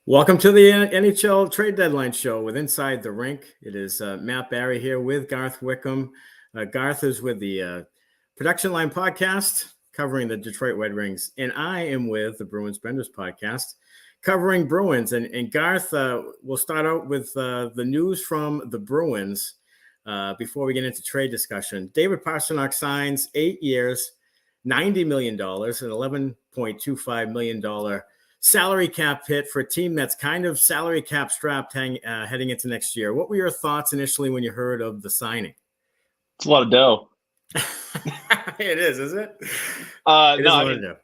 Welcome to the NHL trade deadline show with Inside the Rink. It is Matt Barry here with Garth Wickham. Garth is with the Production Line podcast covering the Detroit Red Wings, and I am with the Bruins Benders podcast covering Bruins. And Garth, we'll start out with the news from the Bruins before we get into trade discussion. David Pastrnak signs 8 years, $90 million, an $11.25 million salary cap hit for a team that's kind of salary cap strapped heading into next year. What were your thoughts initially when you heard of the signing? It's a lot of dough. It is, isn't it? It's a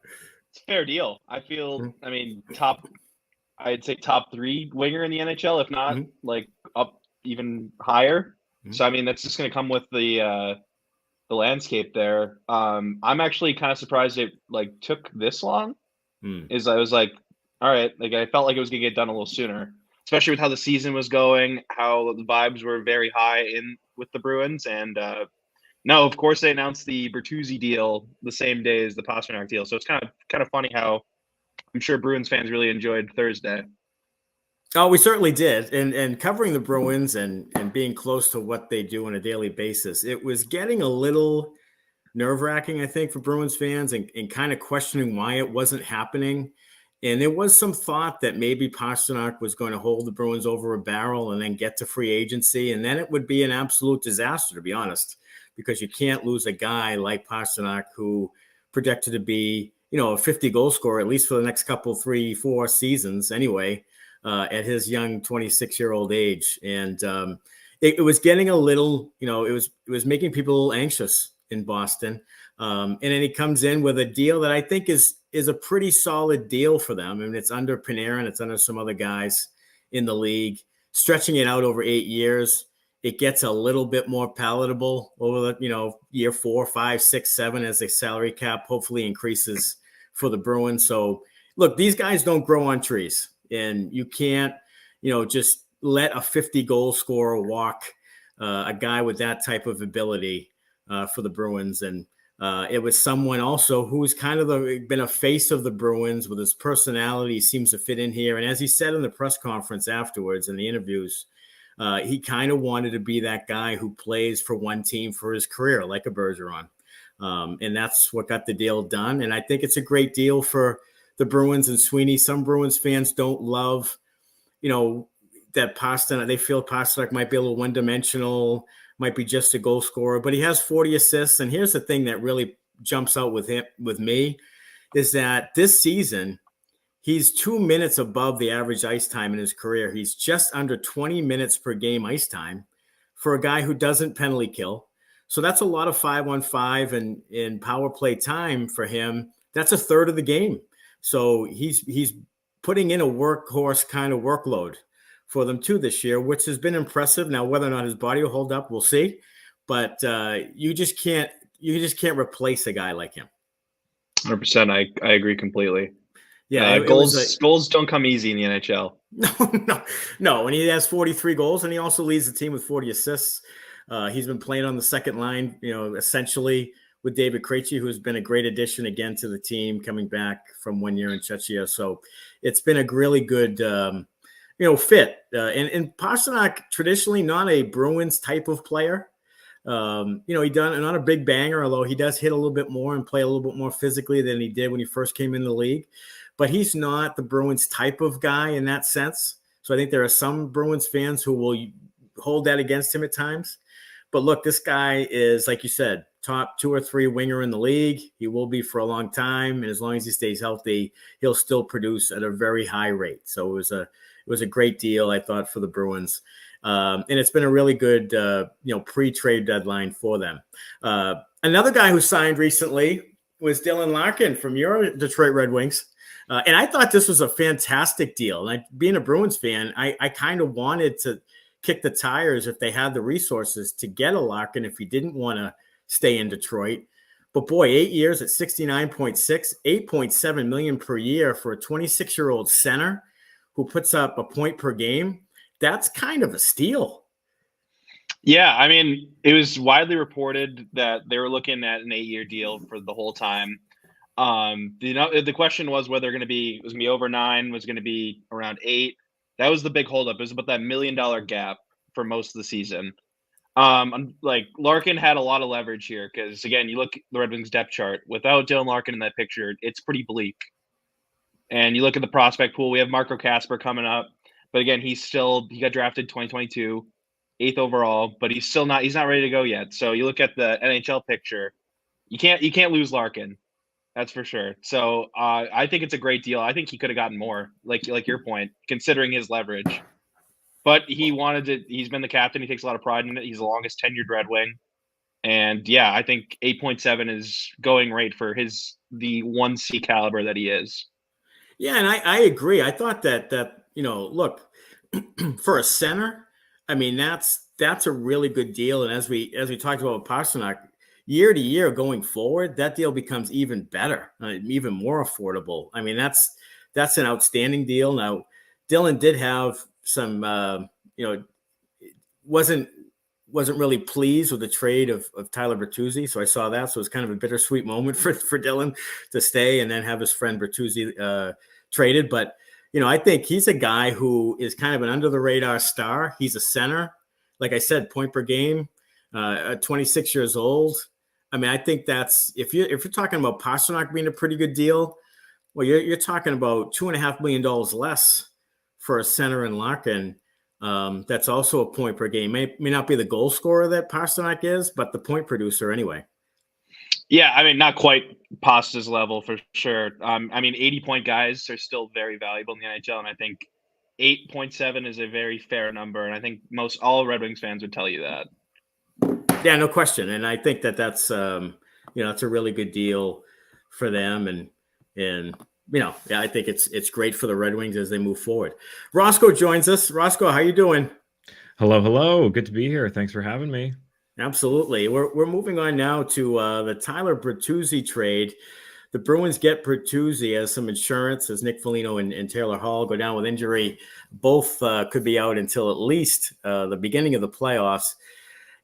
fair deal. I feel, I'd say top three winger in the NHL, if not like up even higher. So, that's just going to come with the landscape there. I'm actually kind of surprised it took this long. I was like, all right, I felt like it was gonna get done a little sooner, especially with how the season was going, how the vibes were very high with the Bruins, and no, of course they announced the Bertuzzi deal the same day as the Pastrnak deal, so it's kind of funny how I'm sure Bruins fans really enjoyed Thursday. Oh, we certainly did, and covering the Bruins and being close to what they do on a daily basis, it was getting a little nerve-wracking, I think, for Bruins fans and kind of questioning why it wasn't happening. And there was some thought that maybe Pastrnak was going to hold the Bruins over a barrel and then get to free agency. And then it would be an absolute disaster, to be honest, because you can't lose a guy like Pastrnak who projected to be, a 50-goal scorer, at least for the next couple, 3-4 seasons anyway, at his young 26-year-old age. And it was getting a little, it was making people anxious in Boston. And then he comes in with a deal that I think is a pretty solid deal for them. I mean, it's under Panarin, it's under some other guys in the league. Stretching it out over 8 years, it gets a little bit more palatable over the, year 4, 5, 6, 7 as the salary cap hopefully increases for the Bruins. So look, these guys don't grow on trees, and you can't, just let a 50-goal scorer walk, a guy with that type of ability for the Bruins. And it was someone also who's kind of been a face of the Bruins with his personality, seems to fit in here. And as he said in the press conference afterwards in the interviews, he kind of wanted to be that guy who plays for one team for his career, like a Bergeron. And that's what got the deal done. And I think it's a great deal for the Bruins and Sweeney. Some Bruins fans don't love, that Pastrnak, they feel Pastrnak might be a little one-dimensional, might be just a goal scorer, but he has 40 assists. And here's the thing that really jumps out with me is that this season, he's 2 minutes above the average ice time in his career. He's just under 20 minutes per game ice time for a guy who doesn't penalty kill. So that's a lot of 5-on-5 and in power play time for him. That's a third of the game. So he's putting in a workhorse kind of workload for them too this year, which has been impressive. Now, whether or not his body will hold up, we'll see. But you just can't replace a guy like him. 100%. I agree completely. Yeah, goals don't come easy in the NHL. No. And he has 43 goals, and he also leads the team with 40 assists. He's been playing on the second line, essentially with David Krejci, who's been a great addition again to the team, coming back from 1 year in Czechia. So it's been a really good fit. And Pastrnak, traditionally not a Bruins type of player. Not a big banger, although he does hit a little bit more and play a little bit more physically than he did when he first came in the league. But he's not the Bruins type of guy in that sense. So I think there are some Bruins fans who will hold that against him at times. But look, this guy is, like you said, top 2 or 3 winger in the league. He will be for a long time. And as long as he stays healthy, he'll still produce at a very high rate. So it was a great deal, I thought, for the Bruins. And it's been a really good, pre-trade deadline for them. Another guy who signed recently was Dylan Larkin from your Detroit Red Wings. And I thought this was a fantastic deal. And being a Bruins fan, I kind of wanted to kick the tires if they had the resources to get a Larkin if he didn't want to stay in Detroit. But boy, 8 years at 69.6, $8.7 million per year for a 26-year-old center who puts up a point per game. That's kind of a steal. Yeah, it was widely reported that they were looking at an 8-year deal for the whole time. The question was whether it was going to be over 9, was going to be around 8. That was the big holdup. It was about that $1 million gap for most of the season. Like Larkin had a lot of leverage here because again, you look at the Red Wings depth chart without Dylan Larkin in that picture, it's pretty bleak. And you look at the prospect pool, we have Marco Kasper coming up, but again, he got drafted 2022, 8th overall, but he's not ready to go yet. So you look at the NHL picture, you can't lose Larkin. That's for sure. So I think it's a great deal. I think he could have gotten more, like your point, considering his leverage. But he wanted to. He's been the captain. He takes a lot of pride in it. He's the longest tenured Red Wing, and yeah, I think 8.7 is going rate for the 1C caliber that he is. Yeah, and I agree. I thought that look, for a center, I mean that's a really good deal. And as we talked about with Pastrnak, year to year going forward, that deal becomes even better, even more affordable. I mean that's an outstanding deal. Now, Dylan did have some, wasn't really pleased with the trade of Tyler Bertuzzi. So I saw that. So it was kind of a bittersweet moment for Dylan to stay and then have his friend Bertuzzi traded. But, I think he's a guy who is kind of an under the radar star. He's a center. Like I said, point per game, 26 years old. I mean, I think that's, if you're talking about Pastrnak being a pretty good deal, well, you're talking about $2.5 million less for a center in Larkin. That's also a point per game. May not be the goal scorer that Pastrnak is, but the point producer anyway. Yeah, I mean, not quite Pasta's level for sure. I mean, 80-point guys are still very valuable in the NHL, and I think 8.7 is a very fair number, and I think all Red Wings fans would tell you that. Yeah, no question, and I think that's that's a really good deal for them, and yeah, I think it's great for the Red Wings as they move forward. Roscoe joins us. Roscoe, how you doing? Hello. Good to be here. Thanks for having me. Absolutely. We're moving on now to the Tyler Bertuzzi trade. The Bruins get Bertuzzi as some insurance as Nick Foligno and Taylor Hall go down with injury. Both could be out until at least the beginning of the playoffs.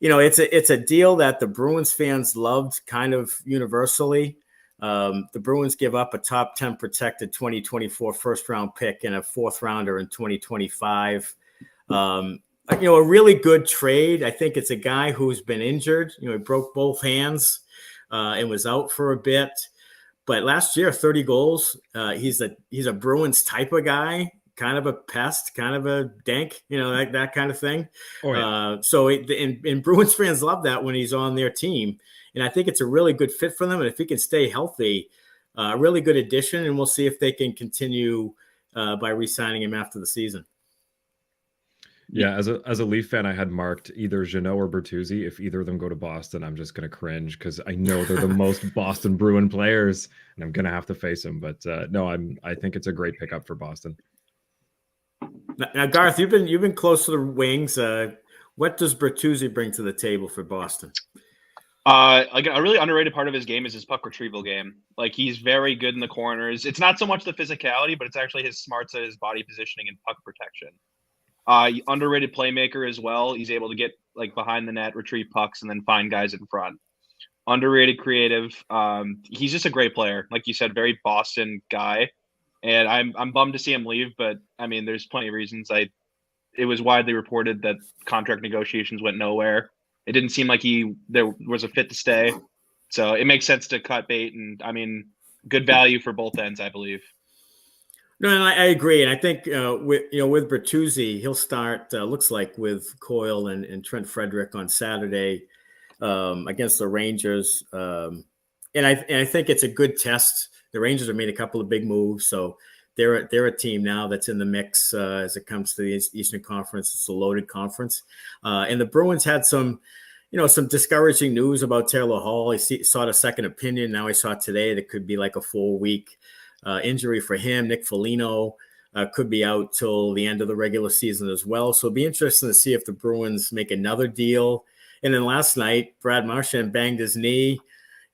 It's a deal that the Bruins fans loved kind of universally. The Bruins give up a top 10 protected 2024 first round pick and a 4th rounder in 2025. A really good trade. I think it's a guy who's been injured. He broke both hands and was out for a bit. But last year, 30 goals. He's a Bruins type of guy, kind of a pest, kind of a dank, that kind of thing. Oh, yeah. And Bruins fans love that when he's on their team. And I think it's a really good fit for them. And if he can stay healthy, a really good addition. And we'll see if they can continue by re-signing him after the season. Yeah, as a Leaf fan, I had marked either Jeannot or Bertuzzi. If either of them go to Boston, I'm just going to cringe because I know they're the most Boston Bruin players, and I'm going to have to face them. But no, I think it's a great pickup for Boston. Now, Garth, you've been close to the Wings. What does Bertuzzi bring to the table for Boston? Like a really underrated part of his game is his puck retrieval game. Like he's very good in the corners. It's not so much the physicality, but it's actually his smarts at his body positioning and puck protection. Underrated playmaker as well. He's able to get like behind the net, retrieve pucks, and then find guys in front. Underrated creative. He's just a great player. Like you said, very Boston guy. And I'm bummed to see him leave, but I mean, there's plenty of reasons. It was widely reported that contract negotiations went nowhere. It didn't seem like there was a fit to stay. So it makes sense to cut bait, and I mean, good value for both ends, I believe. No, and I agree, and I think with Bertuzzi, he'll start. Looks like with Coyle and Trent Frederick on Saturday against the Rangers, and I think it's a good test. The Rangers have made a couple of big moves, so they're a team now that's in the mix as it comes to the Eastern Conference. It's a loaded conference, and the Bruins had some discouraging news about Taylor Hall. He sought a second opinion. Now I saw today that could be like a 4-week. Injury for him. Nick Foligno could be out till the end of the regular season as well. So it'll be interesting to see if the Bruins make another deal. And then last night, Brad Marchand banged his knee,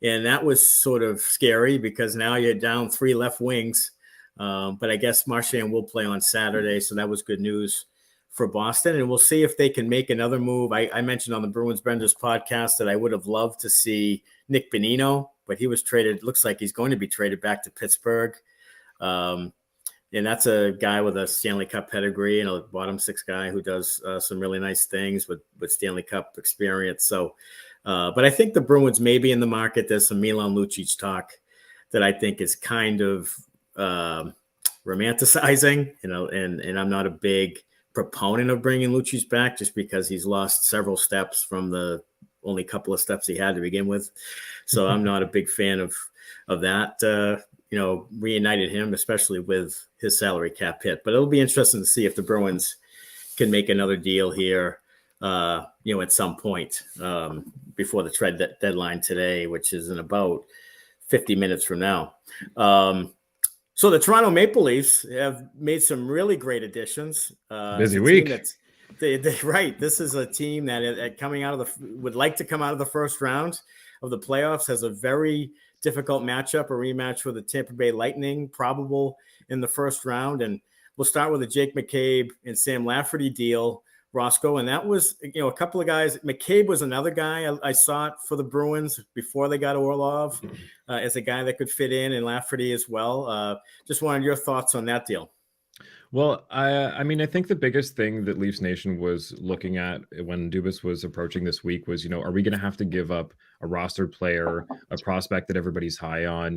and that was sort of scary because now you're down 3 left wings. But I guess Marchand will play on Saturday, so that was good news for Boston. And we'll see if they can make another move. I mentioned on the Bruins Benders podcast that I would have loved to see Nick Bonino but he was traded. Looks like he's going to be traded back to Pittsburgh. And that's a guy with a Stanley Cup pedigree and a bottom six guy who does some really nice things with Stanley Cup experience. So, but I think the Bruins may be in the market. There's some Milan Lucic talk that I think is kind of romanticizing, and I'm not a big proponent of bringing Lucic back just because he's lost several steps from the only couple of steps he had to begin with. So I'm not a big fan of that. Reunited him, especially with his salary cap hit. But it'll be interesting to see if the Bruins can make another deal here, at some point before the trade deadline today, which is in about 50 minutes from now. So the Toronto Maple Leafs have made some really great additions. Busy week. Right. This is a team that would like to come out of the first round of the playoffs, has a very difficult matchup, a rematch with the Tampa Bay Lightning, probable in the first round. And we'll start with the Jake McCabe and Sam Lafferty deal, Roscoe. And that was, a couple of guys. McCabe was another guy I saw it for the Bruins before they got Orlov as a guy that could fit in, and Lafferty as well. Just wanted your thoughts on that deal. Well, I think the biggest thing that Leafs Nation was looking at when Dubas was approaching this week was, are we going to have to give up a rostered player, a prospect that everybody's high on?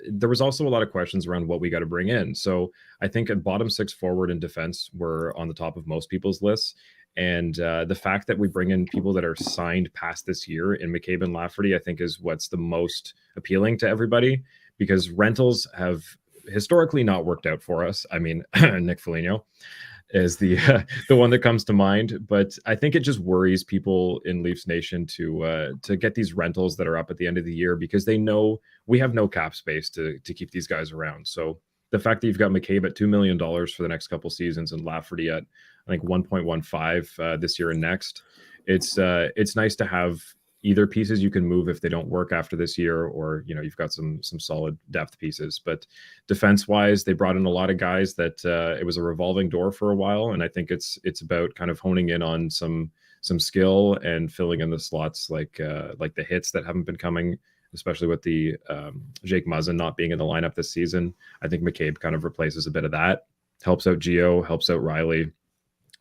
There was also a lot of questions around what we got to bring in. So I think at bottom six forward and defense were on the top of most people's lists. And the fact that we bring in people that are signed past this year in McCabe and Lafferty, I think is what's the most appealing to everybody, because rentals have historically not worked out for us. I mean, Nick Foligno is the one that comes to mind, but I think it just worries people in Leafs Nation to get these rentals that are up at the end of the year, because they know we have no cap space to keep these guys around. So the fact that you've got McCabe at $2 million for the next couple seasons and Lafferty at, I think, 1.15 this year and next, it's nice to have either pieces you can move if they don't work after this year, or you've got some solid depth pieces. But defense wise, they brought in a lot of guys that it was a revolving door for a while, and I think it's about kind of honing in on some skill and filling in the slots like the hits that haven't been coming, especially with the Jake Muzzin not being in the lineup this season. I think McCabe kind of replaces a bit of that, helps out Gio, helps out Riley.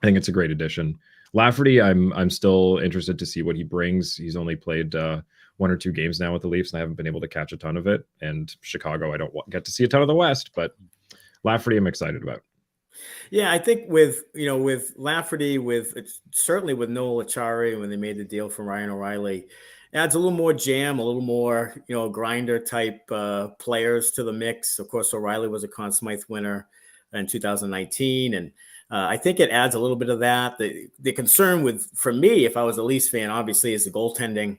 I think it's a great addition. Lafferty, I'm still interested to see what he brings. He's only played 1 or 2 games now with the Leafs, and I haven't been able to catch a ton of it. And Chicago, I don't get to see a ton of the West, but Lafferty, I'm excited about. Yeah, I think with Lafferty, certainly with Noel Acciari, when they made the deal from Ryan O'Reilly, adds a little more jam, a little more grinder type players to the mix. Of course, O'Reilly was a Conn Smythe winner in 2019, and I think it adds a little bit of that. The concern for me, if I was a Leafs fan, obviously, is the goaltending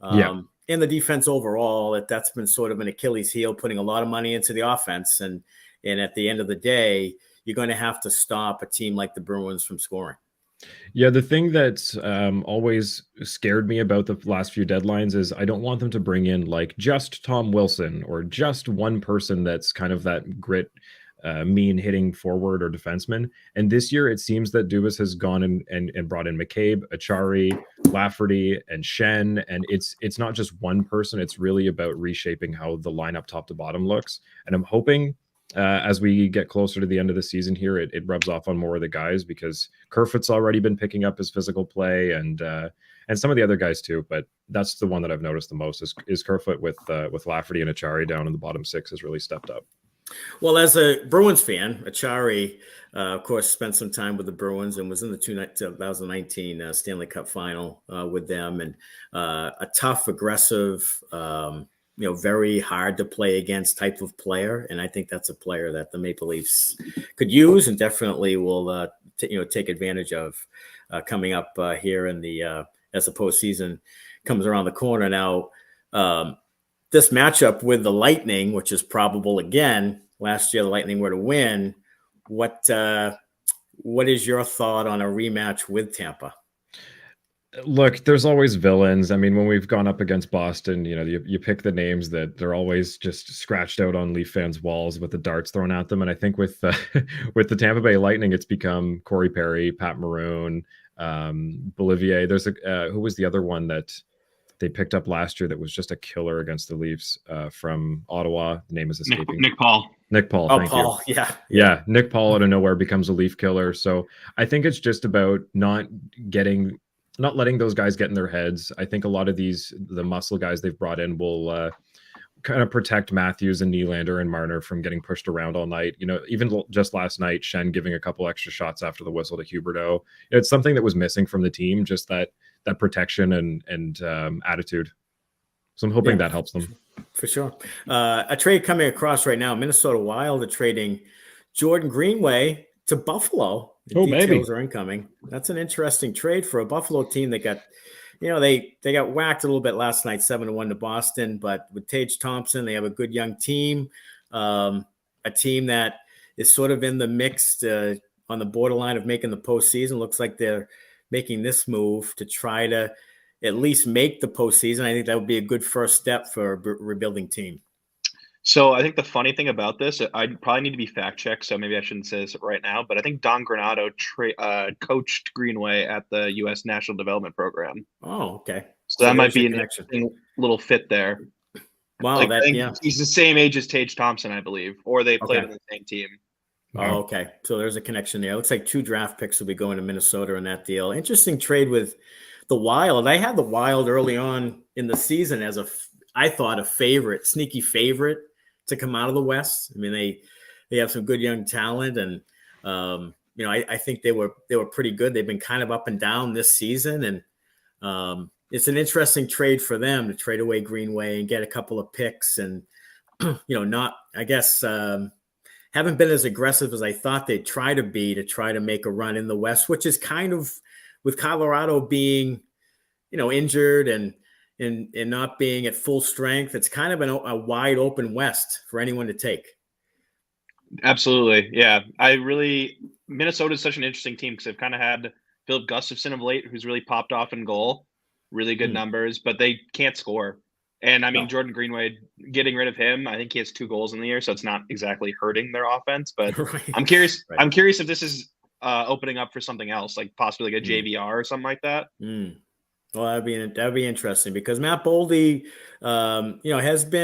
and the defense overall. That's been sort of an Achilles heel, putting a lot of money into the offense. And at the end of the day, you're going to have to stop a team like the Bruins from scoring. Yeah, the thing that's always scared me about the last few deadlines is I don't want them to bring in like just Tom Wilson or just one person that's kind of that grit, mean hitting forward or defenseman. And this year it seems that Dubas has gone and brought in McCabe, Acciari, Lafferty, and Shen. And it's not just one person. It's really about reshaping how the lineup top to bottom looks. And I'm hoping as we get closer to the end of the season here, it rubs off on more of the guys, because Kerfoot's already been picking up his physical play, and some of the other guys too. But that's the one that I've noticed the most is Kerfoot with Lafferty and Acciari down in the bottom six has really stepped up. Well, as a Bruins fan, Acciari, of course, spent some time with the Bruins and was in the 2019 Stanley Cup final with them, and a tough, aggressive, very hard to play against type of player. And I think that's a player that the Maple Leafs could use and definitely will, take advantage of coming up here in the as the postseason comes around the corner. Now, this matchup with the Lightning, which is probable again, last year the Lightning were to win. What is your thought on a rematch with Tampa? Look, there's always villains. I mean, when we've gone up against Boston, you pick the names that they're always just scratched out on Leaf fans' walls with the darts thrown at them. And I think with the Tampa Bay Lightning, it's become Corey Perry, Pat Maroon, Bolivier. There's who was the other one that they picked up last year that was just a killer against the Leafs from Ottawa. The name is escaping. Nick Paul. Nick Paul. Oh, thank Paul. you. Yeah. Nick Paul out of nowhere becomes a Leaf killer. So I think it's just about not letting those guys get in their heads. I think a lot of the muscle guys they've brought in will kind of protect Matthews and Nylander and Marner from getting pushed around all night. Even just last night, Shen giving a couple extra shots after the whistle to Huberdeau. It's something that was missing from the team, just that protection and attitude. So I'm hoping that helps them. For sure. A trade coming across right now, Minnesota Wild are trading Jordan Greenway to Buffalo. The details are incoming. That's an interesting trade for a Buffalo team that got, they got whacked a little bit last night, 7-1 to Boston. But with Tage Thompson, they have a good young team, a team that is sort of in the mix on the borderline of making the postseason. Looks like they're making this move to try to at least make the postseason. I think that would be a good first step for a rebuilding team. So I think the funny thing about this, I probably need to be fact checked, so maybe I shouldn't say this right now, but I think Don Granato coached Greenway at the U.S. National Development Program. Oh, okay. So that might be an interesting little fit there. Wow, he's the same age as Tage Thompson, I believe, or they played on the same team. Oh, okay. So there's a connection there. It looks like 2 draft picks will be going to Minnesota in that deal. Interesting trade with the Wild. I had the Wild early on in the season as I thought a sneaky favorite to come out of the West. I mean, they have some good young talent, and I think they were pretty good. They've been kind of up and down this season, and it's an interesting trade for them to trade away Greenway and get a couple of picks, and haven't been as aggressive as I thought they'd try to be to try to make a run in the West, which is kind of with Colorado being, injured and not being at full strength. It's kind of a wide open West for anyone to take. Absolutely. Yeah. Minnesota is such an interesting team because they've kind of had Philip Gustafsson of late, who's really popped off in goal, really good numbers, but they can't score. And I mean, Jordan Greenway, getting rid of him, I think he has 2 goals in the year, so it's not exactly hurting their offense. But right. I'm curious. Right. I'm curious if this is opening up for something else, like possibly like a JVR or something like that. Well, that'd be interesting because Matt Boldy,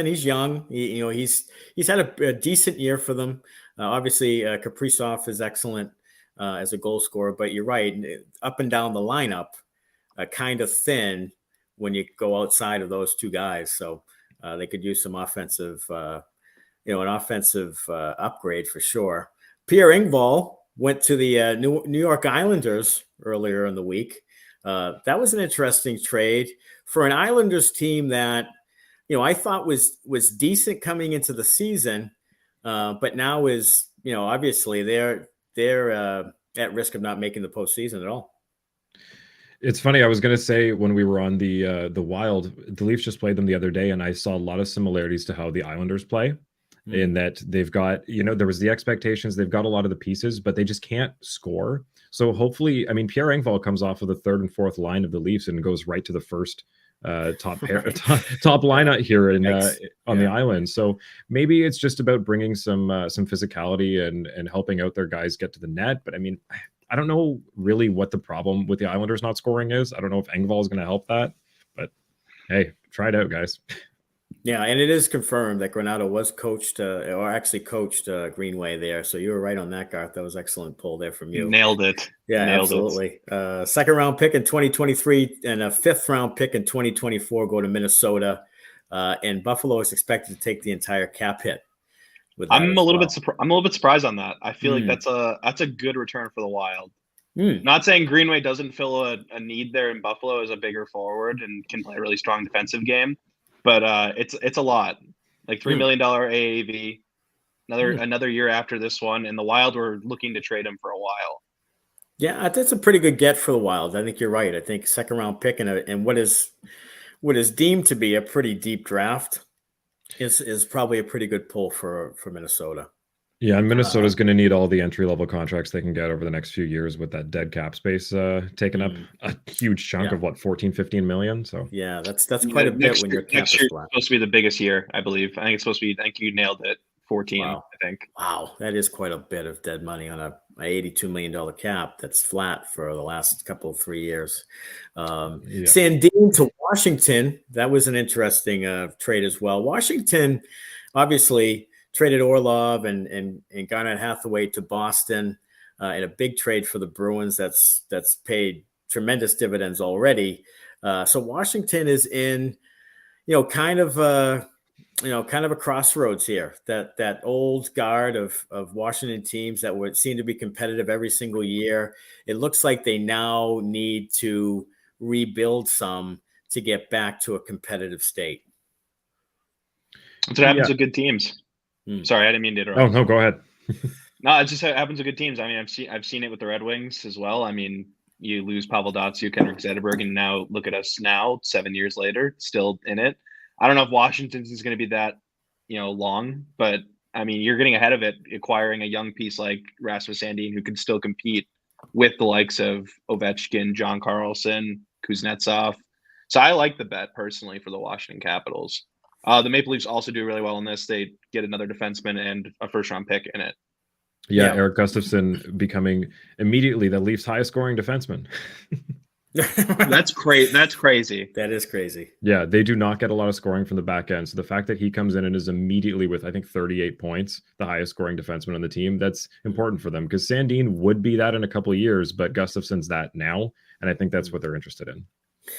he's young. He's had a decent year for them. Obviously, Kaprizov is excellent as a goal scorer, but you're right, up and down the lineup, kind of thin when you go outside of those 2 guys. So they could use some offensive, an offensive upgrade for sure. Pierre Engvall went to the New York Islanders earlier in the week. That was an interesting trade for an Islanders team that, I thought was decent coming into the season, but now is, obviously they're at risk of not making the postseason at all. It's funny. I was going to say when we were on the Wild, the Leafs just played them the other day, and I saw a lot of similarities to how the Islanders play. In that they've got, there was the expectations, they've got a lot of the pieces, but they just can't score. So hopefully, I mean, Pierre Engvall comes off of the 3rd and 4th line of the Leafs and goes right to the first top lineup here on the island. So maybe it's just about bringing some physicality and helping out their guys get to the net. But I mean, I don't know really what the problem with the Islanders not scoring is. I don't know if Engvall is going to help that, but hey, try it out, guys. Yeah, and it is confirmed that Granato was coached Greenway there. So you were right on that, Garth. That was excellent pull there from you. Nailed it. Yeah, Nailed absolutely. 2nd round pick in 2023 and a 5th round pick in 2024 go to Minnesota. And Buffalo is expected to take the entire cap hit. I'm a little bit surprised on that. I feel like that's a good return for the Wild. Not saying Greenway doesn't fill a need there in Buffalo as a bigger forward and can play a really strong defensive game. But it's a lot, like $3 million AAV, another year after this one, and the Wild were looking to trade him for a while. Yeah, that's a pretty good get for the Wild. I think you're right. I think 2nd round pick and what is deemed to be a pretty deep draft is probably a pretty good pull for Minnesota. Yeah, and Minnesota's going to need all the entry-level contracts they can get over the next few years with that dead cap space taking up a huge chunk of 14-15 million. So yeah, that's quite a bit when your cap is flat. Supposed to be the biggest year, I believe. I think it's supposed to be. I think you nailed it. 14, Wow. I think. Wow, that is quite a bit of dead money on a $82 million cap that's flat for the last couple of 3 years. Sandin to Washington, that was an interesting trade as well. Washington obviously traded Orlov and Garnett Hathaway to Boston in a big trade for the Bruins that's paid tremendous dividends already. So Washington is in, kind of a crossroads here. That old guard of Washington teams that would seem to be competitive every single year. It looks like they now need to rebuild some to get back to a competitive state. That's what happens with good teams. Sorry, I didn't mean to interrupt. Oh no, go ahead. No, it just happens with good teams. I mean, I've seen it with the Red Wings as well. I mean, you lose Pavel Datsyuk, Henrik Zetterberg, and now look at us now, 7 years later, still in it. I don't know if Washington's is going to be that, long, but I mean, you're getting ahead of it, acquiring a young piece like Rasmus Sandin who can still compete with the likes of Ovechkin, John Carlson, Kuznetsov. So I like the bet personally for the Washington Capitals. The Maple Leafs also do really well in this. They get another defenseman and a first-round pick in it. Yeah, Eric Gustafsson becoming immediately the Leafs' highest scoring defenseman. That's crazy. That is crazy. Yeah, they do not get a lot of scoring from the back end. So the fact that he comes in and is immediately with, I think, 38 points, the highest scoring defenseman on the team, that's important for them because Sandin would be that in a couple of years, but Gustafsson's that now. And I think that's what they're interested in.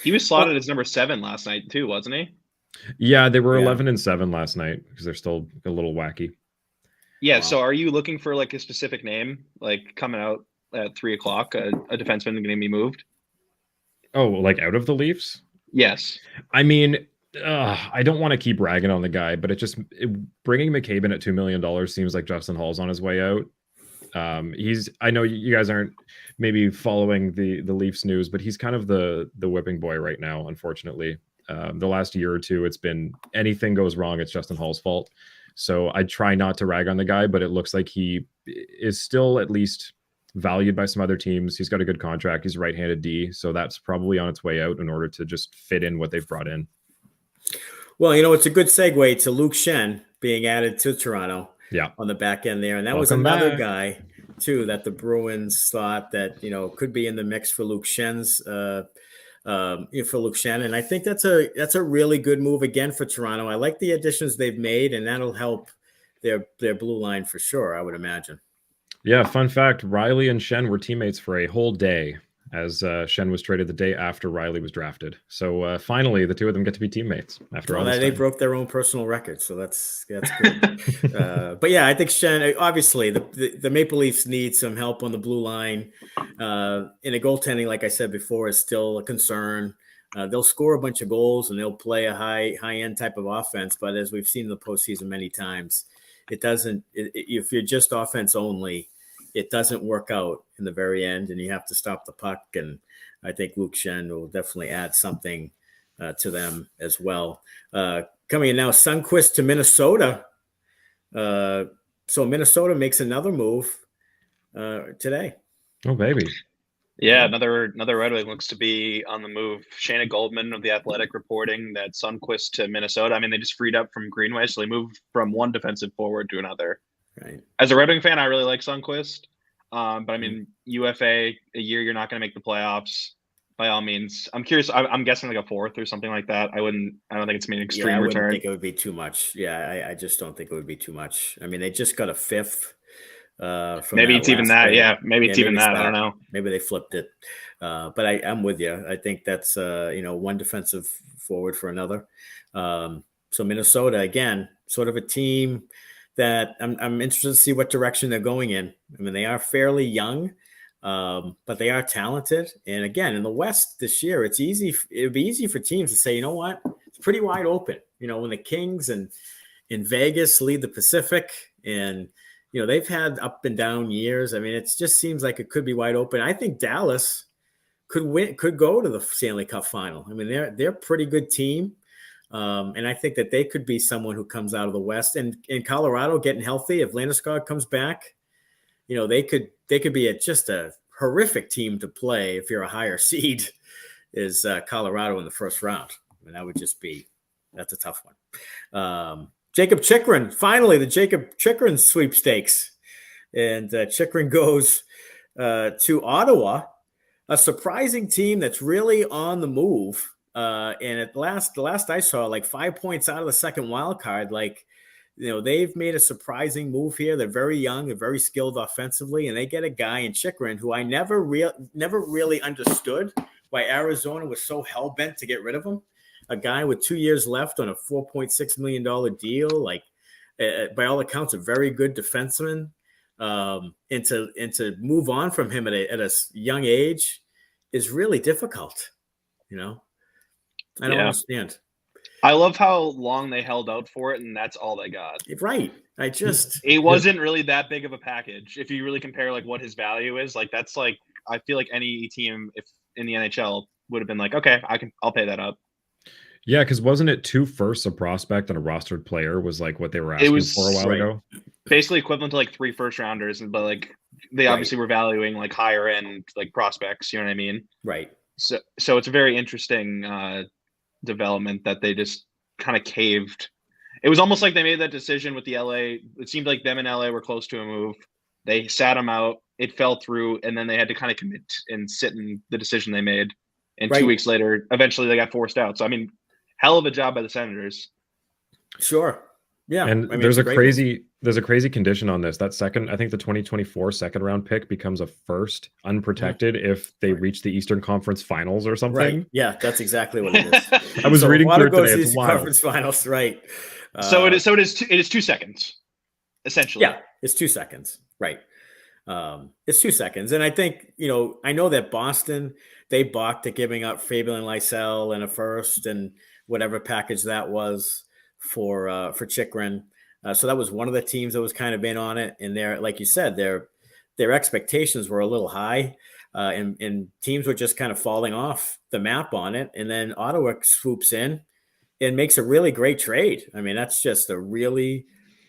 He was slotted as number 7 last night too, wasn't he? Yeah, they were 11-7 last night because they're still a little wacky. Yeah. Wow. So are you looking for like a specific name, like coming out at 3:00, a defenseman going to be moved? Oh, like out of the Leafs? Yes. I mean, I don't want to keep ragging on the guy, but bringing McCabe in at $2 million seems like Justin Hall's on his way out. I know you guys aren't maybe following the Leafs news, but he's kind of the whipping boy right now, unfortunately. The last year or two, it's been anything goes wrong, it's Justin Hall's fault. So I try not to rag on the guy, but it looks like he is still at least valued by some other teams. He's got a good contract. He's right-handed D, so that's probably on its way out in order to just fit in what they've brought in. Well, it's a good segue to Luke Schenn being added to Toronto. Yeah, on the back end there, and that was another guy too that the Bruins thought that could be in the mix for Luke Schenn's for Luke Schenn, and I think that's a really good move again for Toronto. I like the additions they've made, and that'll help their blue line for sure, I would imagine. Yeah, fun fact, Riley and Schenn were teammates for a whole day as Schenn was traded the day after Riley was drafted. So finally, the two of them get to be teammates after all this time. They broke their own personal record, so that's good. But yeah, I think Schenn, obviously, the Maple Leafs need some help on the blue line. In a goaltending, like I said before, is still a concern. They'll score a bunch of goals and thall play a high-end type of offense, but as we've seen in the postseason many times, it doesn't. If you're just offense only, it doesn't work out in the very end, and you have to stop the puck. And I think Luke Schenn will definitely add something to them as well. Coming in now, Sundqvist to Minnesota. So Minnesota makes another move today. Oh, baby. Yeah, another Red Wing looks to be on the move. Shayna Goldman of The Athletic reporting that Sundqvist to Minnesota. I mean, they just freed up from Greenway, so they moved from one defensive forward to another. Right. As a Red Wing fan, I really like Sundqvist. But I mean, UFA, a year you're not going to make the playoffs. By all means, I'm curious. I'm guessing like a 4th or something like that. I don't think it's an extreme return. I think it would be too much. Yeah, I just don't think it would be too much. I mean, they just got a 5th. Maybe it's even that. Play. Yeah, maybe it's even that. I don't know. Maybe they flipped it. But I'm with you. I think that's one defensive forward for another. So Minnesota again, sort of a team that I'm interested to see what direction they're going in. I mean, they are fairly young, but they are talented. And again, in the West this year, it would be easy for teams to say, you know what, it's pretty wide open. When the Kings and in Vegas lead the Pacific, and they've had up and down years. I mean, it just seems like it could be wide open. I think Dallas could go to the Stanley Cup final. I mean, they're a pretty good team. And I think that they could be someone who comes out of the West, and in Colorado getting healthy. If Landeskog comes back, they could be just a horrific team to play if you're a higher seed is Colorado in the first round. I mean, that's a tough one. Jacob Chychrun, finally the Jacob Chychrun sweepstakes. And Chychrun goes to Ottawa, a surprising team that's really on the move. And the last I saw, like 5 points out of the second wild card, they've made a surprising move here. They're very young, they're very skilled offensively, and they get a guy in Chychrun who I never really understood why Arizona was so hell-bent to get rid of him. A guy with 2 years left on a $4.6 million deal, by all accounts, a very good defenseman. And to move on from him at a young age is really difficult. I don't understand. I love how long they held out for it, and that's all they got. Right. It wasn't really that big of a package. If you really compare what his value is, that's I feel like any team if in the NHL would have been okay, I'll pay that up. Yeah, because wasn't it 2 firsts a prospect and a rostered player was what they were asking for a while ago? Basically equivalent to 3 first rounders, but they obviously were valuing higher end prospects. You know what I mean? Right. So it's a very interesting development that they just kind of caved. It was almost like they made that decision with the LA. It seemed like them and LA were close to a move. They sat him out. It fell through, and then they had to kind of commit and sit in the decision they made. And 2 weeks later, eventually they got forced out. So I mean, hell of a job by the Senators. Sure. Yeah. And there's a crazy condition on this. That second, I think the 2024 second round pick becomes a first unprotected if they reach the Eastern Conference Finals or something. Right. Yeah, that's exactly what it is. I was reading through today. It's Eastern Conference Finals, right? So it is 2 seconds, essentially. Yeah, it's 2 seconds. Right. It's 2 seconds. And I think, I know that Boston, they balked at giving up Fabian Lysell and a first and whatever package that was for Chychrun. So that was one of the teams that was kind of in on it. And like you said, their expectations were a little high, and teams were just kind of falling off the map on it. And then Ottawa swoops in and makes a really great trade. I mean, that's just a really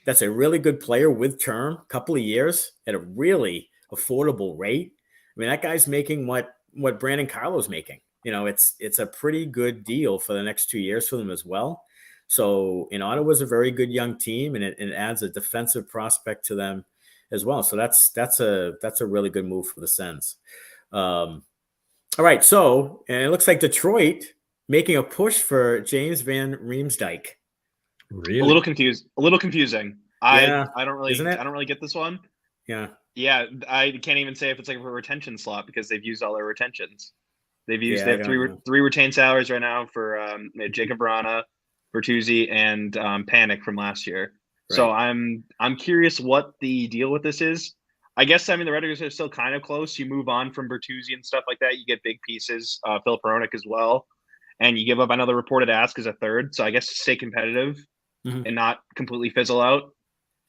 good player with term, couple of years at a really affordable rate. I mean, that guy's making what Brandon Carlo's making. It's a pretty good deal for the next 2 years for them as well. So Ottawa's a very good young team, and it adds a defensive prospect to them as well. So that's a really good move for the Sens. All right. So, and it looks like Detroit making a push for James Van Riemsdyk. Really? A little confusing. I don't really get this one. Yeah. Yeah. I can't even say if it's a retention slot because they've used all their retentions. They have three retained salaries right now for Jacob Vrana, Bertuzzi, and Panic from last year. Right. So I'm curious what the deal with this is. I guess the Red Wings are still kind of close. You move on from Bertuzzi and stuff like that. You get big pieces, Philip Hronek as well, and you give up another reported ask as a third. So I guess to stay competitive and not completely fizzle out.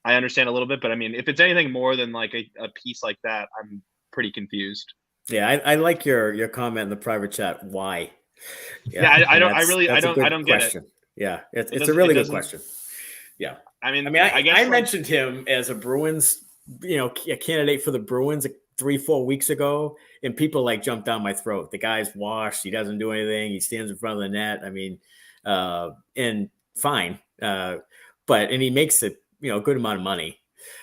I understand a little bit, but I mean, if it's anything more than a piece like that, I'm pretty confused. Yeah, I like your comment in the private chat. Why? Yeah, I don't get it. Yeah, it's a really good question. Yeah, I mentioned him as a Bruins, a candidate for the Bruins 3-4 weeks ago, and people jumped down my throat. The guy's washed. He doesn't do anything. He stands in front of the net. I mean, and fine, but he makes a good amount of money.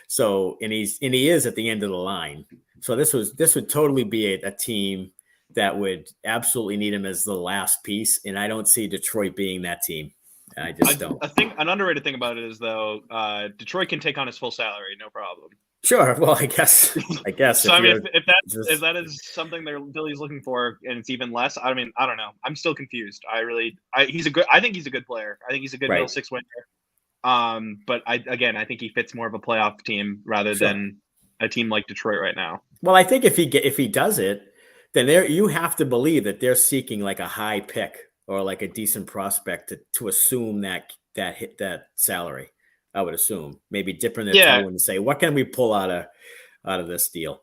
So and he is at the end of the line. So this would totally be a team that would absolutely need him as the last piece, and I don't see Detroit being that team. I just don't. I think an underrated thing about it is though, Detroit can take on his full salary, no problem. Sure. Well, I guess. So I mean, if that is something Billy's looking for, and it's even less, I mean, I don't know. I'm still confused. I think he's a good player. I think he's a good middle six winner. But I think he fits more of a playoff team rather than a team like Detroit right now. Well, I think if he does it, then you have to believe that they're seeking a high pick or a decent prospect to assume that salary. I would assume maybe dipping their toe and say, what can we pull out of this deal?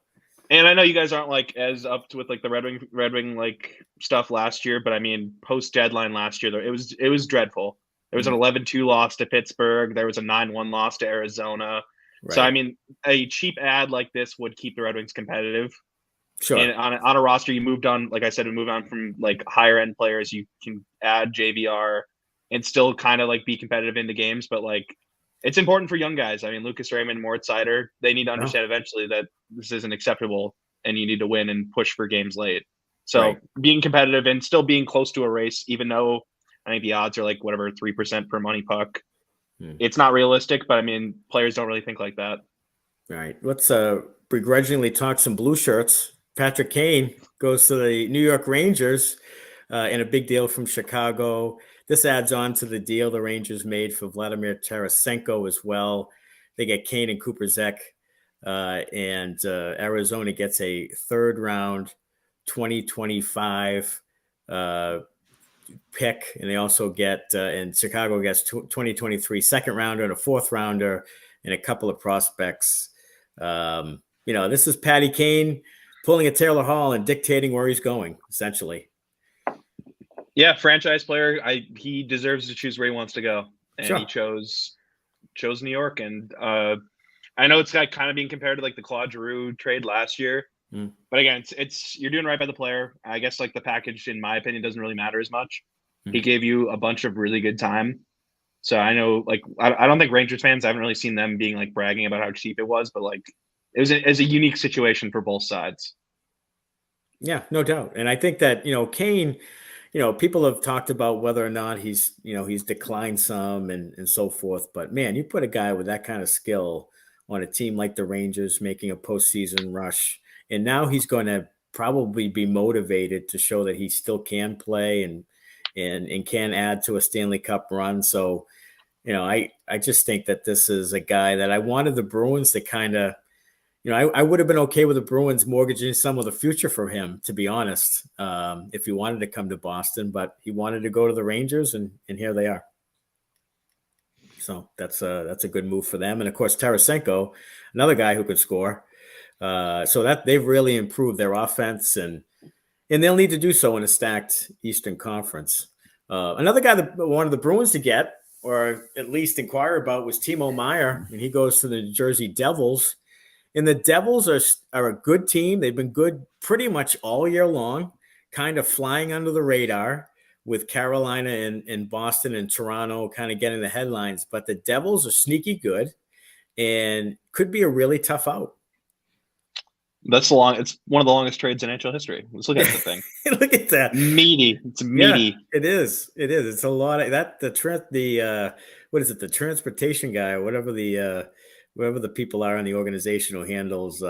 And I know you guys aren't as up to with the Red Wing stuff last year, but I mean post deadline last year, it was dreadful. There was an 11-2 loss to Pittsburgh. There was a 9-1 loss to Arizona. Right. So, I mean, a cheap ad like this would keep the Red Wings competitive. Sure. And on a roster, you moved on, like I said, from higher end players. You can add JVR and still kind of be competitive in the games. But it's important for young guys. I mean, Lucas Raymond, Moritz Seider, they need to understand eventually that this isn't acceptable and you need to win and push for games late. So being competitive and still being close to a race, even though I think the odds are like whatever 3% per money puck, it's not realistic. But I mean, players don't really think like that. All right, let's begrudgingly talk some blue shirts. Patrick Kane goes to the New York Rangers in a big deal from Chicago. This adds on to the deal the Rangers made for Vladimir Tarasenko as well. They get Kane and Cooper Zek, and Arizona gets a third round 2025 pick, and they also get and Chicago gets 2023 second rounder and a fourth rounder and a couple of prospects. This is Patty Kane pulling a Taylor Hall and dictating where he's going, essentially. Yeah, franchise player. He deserves to choose where he wants to go, and he chose New York. And I know it's kind of being compared to like the Claude Giroux trade last year, but again, it's you're doing right by the player. I guess like the package, in my opinion, doesn't really matter as much. He gave you a bunch of really good time. So I know, like, I don't think Rangers fans, I haven't really seen them being like bragging about how cheap it was, but like it was a unique situation for both sides. Yeah, no doubt. And I think that, Kane, people have talked about whether or not he's declined some and so forth. But man, you put a guy with that kind of skill on a team like the Rangers making a postseason rush, and now he's going to probably be motivated to show that he still can play and can add to a Stanley Cup run. So, I just think that this is a guy that I wanted the Bruins to kind of, I would have been okay with the Bruins mortgaging some of the future for him, to be honest, if he wanted to come to Boston, but he wanted to go to the Rangers, and here they are. So that's a good move for them. And of course, Tarasenko, another guy who could score. So that they've really improved their offense, and they'll need to do so in a stacked Eastern Conference. Another guy that wanted the Bruins to get, or at least inquire about, was Timo Meier, and he goes to the New Jersey Devils. And the Devils are a good team. They've been good pretty much all year long, kind of flying under the radar with Carolina and Boston and Toronto kind of getting the headlines. But the Devils are sneaky good and could be a really tough out. It's one of the longest trades in NHL history. Let's look at the thing. Look at that. Meaty. It's meaty. Yeah, it is. It's a lot of that. What is it? The transportation guy, or whatever the people are in the organization who handles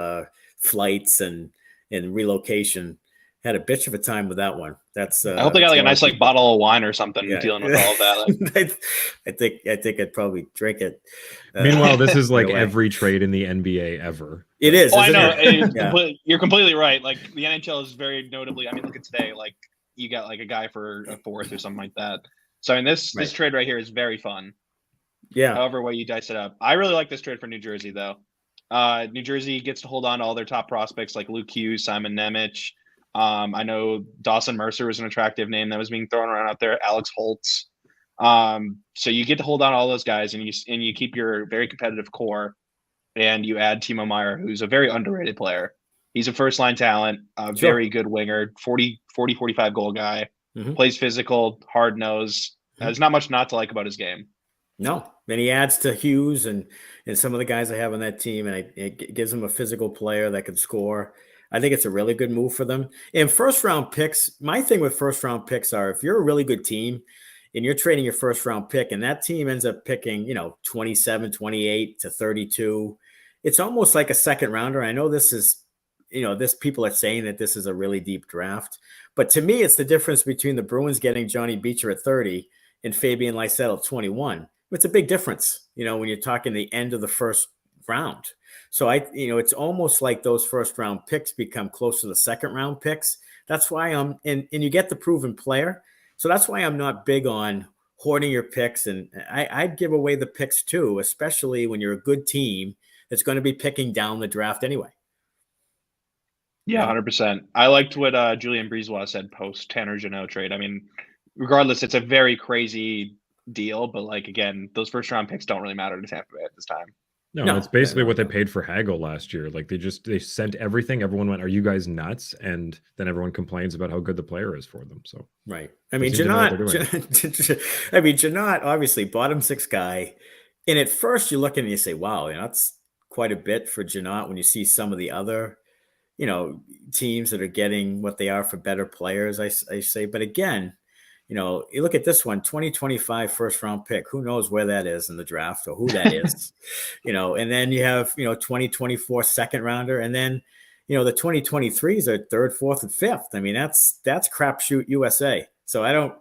flights and relocation, had a bitch of a time with that one. That's I hope they got like a nice like bottle of wine or something dealing with all of that. I think I'd probably drink it. Meanwhile, this is like every trade in the NBA ever. It is. Oh, I know. You're completely right. Like the NHL is very notably. I mean, look at today. Like you got like a guy for a fourth or something like that. So I mean, this trade right here is very fun. Yeah. However way you dice it up, I really like this trade for New Jersey though. New Jersey gets to hold on to all their top prospects like Luke Hughes, Simon Nemec. I know Dawson Mercer was an attractive name that was being thrown around out there. Alex Holtz. So you get to hold on to all those guys, and you keep your very competitive core, and you add Timo Meier, who's a very underrated player. He's a first line talent, a very good winger, 45 goal guy, plays physical, hard nose. There's not much not to like about his game. No, and he adds to Hughes and some of the guys I have on that team, and it gives them a physical player that can score. I think it's a really good move for them. And first round picks, my thing with first round picks are, if you're a really good team and you're trading your first round pick and that team ends up picking, 27, 28 to 32, it's almost like a second rounder. I know this is, people are saying that this is a really deep draft, but to me, it's the difference between the Bruins getting Johnny Beecher at 30 and Fabian Lysell at 21. It's a big difference, when you're talking the end of the first round. So it's almost like those first round picks become close to the second round picks. That's why and you get the proven player. So that's why I'm not big on hoarding your picks. And I'd give away the picks too, especially when you're a good team that's going to be picking down the draft anyway. Yeah, 100%. I liked what Julien Brisebois said post Tanner Jeannot trade. I mean, regardless, it's a very crazy deal, but like, again, those first round picks don't really matter to Tampa Bay at this time. No, it's basically what they paid for Hagel last year. Like they sent everything. Everyone went, "Are you guys nuts?" And then everyone complains about how good the player is for them. So right. I mean, Jeannot, obviously bottom six guy, And at first you look at it and you say, wow, that's quite a bit for Janot when you see some of the other, teams that are getting what they are for better players, I say. But again, you look at this one, 2025 first round pick. Who knows where that is in the draft or who that is, and then you have, 2024 second rounder. And then, the 2023s are third, fourth, and fifth. I mean, that's crapshoot USA. So I don't,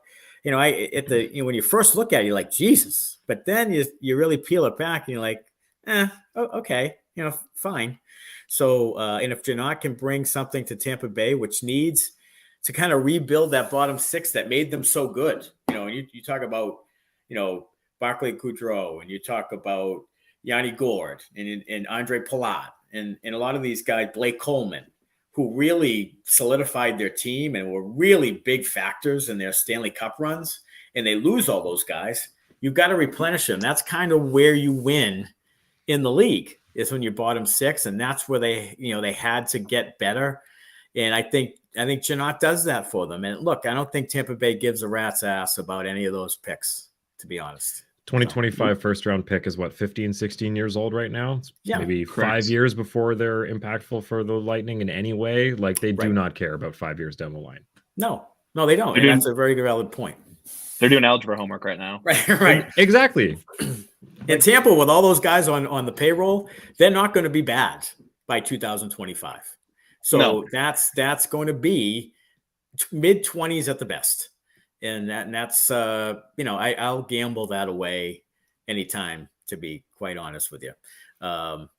when you first look at it, you're like, Jesus. But then you really peel it back and you're like, okay, fine. So, and if Janot can bring something to Tampa Bay, which needs to kind of rebuild that bottom six that made them so good, and you talk about, Barclay Goudreau, and you talk about Yanni Gourde and Andre Palat and a lot of these guys, Blake Coleman, who really solidified their team and were really big factors in their Stanley Cup runs, and they lose all those guys. You've got to replenish them. That's kind of where you win in the league, is when you're bottom six, and that's where they had to get better. And I think Janot does that for them. And look, I don't think Tampa Bay gives a rat's ass about any of those picks, to be honest. 2025 first round pick is what, 15, 16 years old right now? It's maybe correct. 5 years before they're impactful for the Lightning in any way. Like, they do not care about 5 years down the line. No, they don't. And that's a very valid point. They're doing algebra homework right now. Right. Exactly. In Tampa, with all those guys on the payroll, they're not going to be bad by 2025. So that's going to be mid 20s at the best. And that's I'll gamble that away anytime, to be quite honest with you. One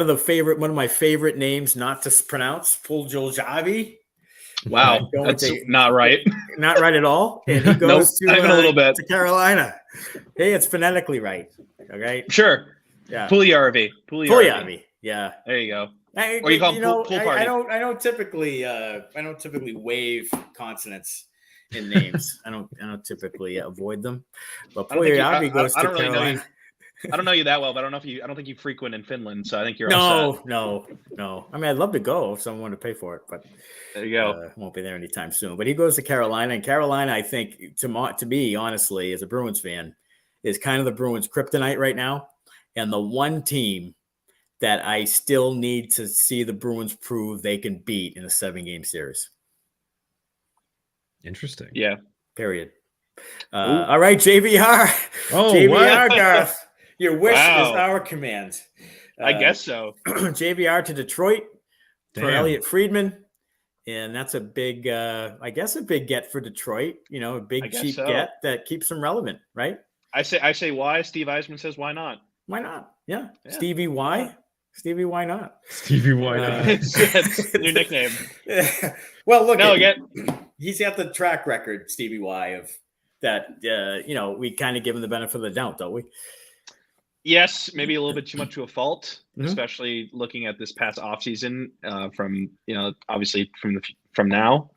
of my favorite names not to pronounce, Puljuljavi. Wow, that's not right. Not right at all. And he goes a little bit to Carolina. Hey, it's phonetically right. Okay. Sure. Yeah. Puljujarvi. Yeah. There you go. Or you call pool party. I don't typically waive consonants in names. I don't typically avoid them. But Puljujarvi goes to Carolina. I don't know you that well, but I don't think you frequent in Finland, so I think you're no. I mean, I'd love to go if someone wanted to pay for it, but there you go. Won't be there anytime soon. But he goes to Carolina, and Carolina, I think, to me, honestly, as a Bruins fan, is kind of the Bruins' kryptonite right now, and the one team that I still need to see the Bruins prove they can beat in a 7-game series. Interesting. Yeah. Period. All right, JVR. Oh, JVR, Garth. Your wish is our command. I guess so. JVR to Detroit for Elliot Friedman. And that's a big, I guess, a big get for Detroit. A big cheap get that keeps them relevant, right? I say why. Steve Eisman says why not? Why not? Yeah. Stevie, why? Stevie, why not? Stevie, why not? It's new nickname. Well, look, he's got the track record, Stevie Y, of that. We kind of give him the benefit of the doubt, don't we? Yes, maybe a little bit too much to a fault, especially looking at this past offseason from obviously from now.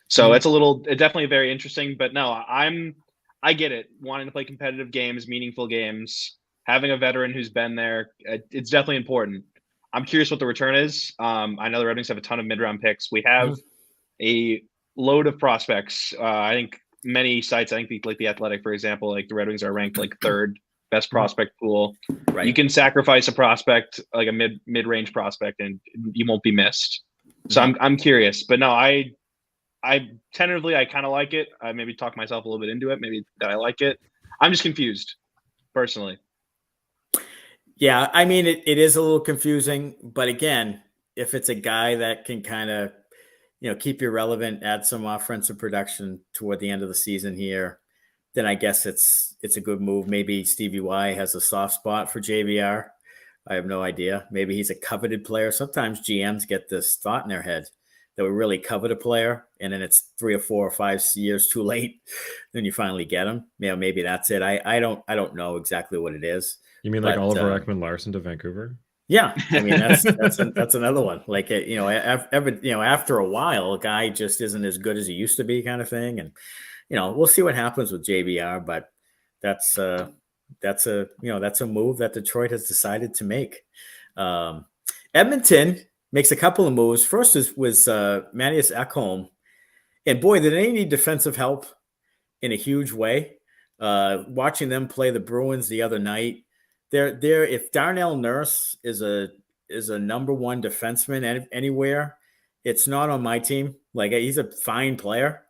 So it's definitely very interesting. But no, I get it. Wanting to play competitive games, meaningful games, having a veteran who's been there, it's definitely important. I'm curious what the return is. I know the Red Wings have a ton of mid-round picks. We have a load of prospects. I think many sites, like The Athletic, for example, like the Red Wings are ranked like third best prospect pool. Right. You can sacrifice a prospect, like a mid-range prospect, and you won't be missed. So I'm curious, but no, I tentatively, I kind of like it. I maybe talk myself a little bit into it. Maybe that I like it. I'm just confused personally. Yeah. I mean, it is a little confusing, but again, if it's a guy that can kind of, keep you relevant, add some offensive production toward the end of the season here, then I guess it's a good move. Maybe Stevie Y has a soft spot for JVR. I have no idea. Maybe he's a coveted player. Sometimes GMs get this thought in their head that we really covet a player, and then it's 3 or 4 or 5 years too late. Then you finally get him. Maybe that's it. I don't know exactly what it is. You mean like Oliver Ekman-Larsson to Vancouver? Yeah, I mean that's another one. Like after a while, a guy just isn't as good as he used to be, kind of thing. And we'll see what happens with JVR, but that's a move that Detroit has decided to make. Edmonton makes a couple of moves. First was Matthias Ekholm, and boy, did they need defensive help in a huge way. Watching them play the Bruins the other night, they're if Darnell Nurse is a number one defenseman anywhere, it's not on my team. Like, he's a fine player,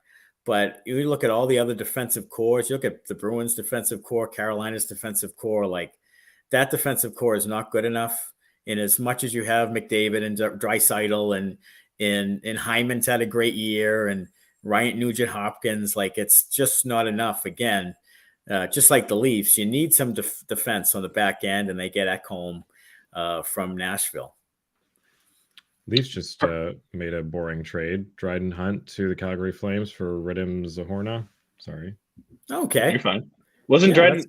but you look at all the other defensive cores. You look at the Bruins defensive core, Carolina's defensive core. Like, that defensive core is not good enough. And as much as you have McDavid and Draisaitl and Hyman's had a great year, and Ryan Nugent Hopkins, like, it's just not enough. Again, just like the Leafs, you need some defense on the back end, and they get Ekholm from Nashville. Leafs just made a boring trade. Dryden Hunt to the Calgary Flames for Radim Zahorna. Sorry. Okay. You're fine. Wasn't Dryden...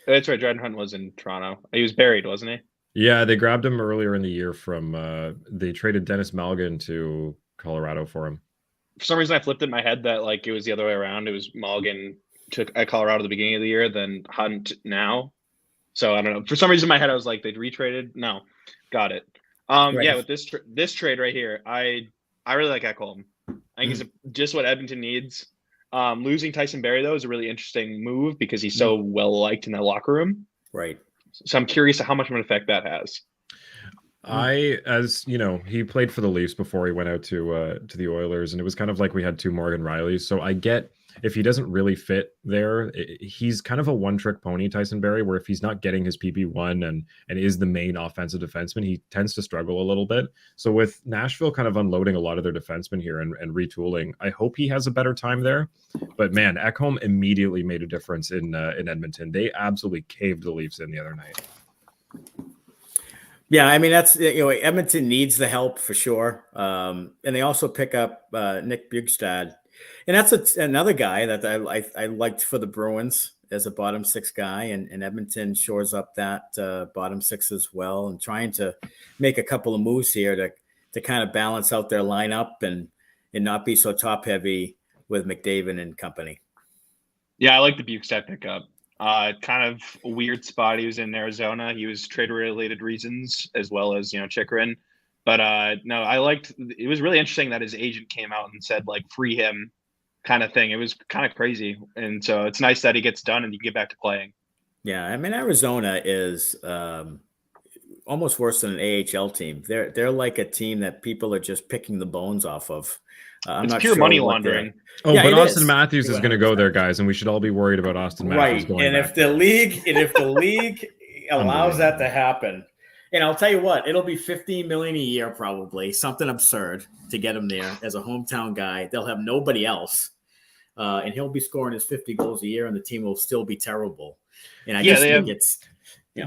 That's right. Dryden Hunt was in Toronto. He was buried, wasn't he? Yeah, they grabbed him earlier in the year from... they traded Dennis Malgin to Colorado for him. For some reason, I flipped in my head that, like, it was the other way around. It was Malgin at Colorado at the beginning of the year, then Hunt now. So I don't know. For some reason in my head, I was like, they'd retraded. No, got it. Right. Yeah, with this trade right here, I really like Ekholm. I think he's just what Edmonton needs. Losing Tyson Barrie, though, is a really interesting move because he's so well liked in that locker room. Right. So I'm curious how much of an effect that has. As you know, he played for the Leafs before he went out to the Oilers, and it was kind of like we had two Morgan Rileys. So I get if he doesn't really fit there, he's kind of a one-trick pony, Tyson Barrie, where if he's not getting his PP1 and is the main offensive defenseman, he tends to struggle a little bit. So with Nashville kind of unloading a lot of their defensemen here and retooling, I hope he has a better time there. But man, Ekholm immediately made a difference in Edmonton. They absolutely caved the Leafs in the other night. Yeah, I mean, that's, Edmonton needs the help for sure. And they also pick up Nick Bjugstad. And that's another guy that I liked for the Bruins as a bottom six guy. And Edmonton shores up that bottom six as well, and trying to make a couple of moves here to kind of balance out their lineup and not be so top heavy with McDavid and company. Yeah, I like the Bjugstad pickup. Kind of a weird spot. He was in Arizona. He was trade-related reasons as well as, Chychrun. But no, it was really interesting that his agent came out and said, like, free him kind of thing. It was kind of crazy. And so it's nice that he gets done and you get back to playing. Yeah, I mean, Arizona is almost worse than an AHL team. They're like a team that people are just picking the bones off of. It's pure money laundering. Oh, yeah, but Austin Matthews is going to go there, guys, and we should all be worried about Austin Matthews going and back. If the league allows that to happen, and I'll tell you what, it'll be $15 million a year, probably something absurd to get him there as a hometown guy. They'll have nobody else, and he'll be scoring his 50 goals a year, and the team will still be terrible. And I just think it's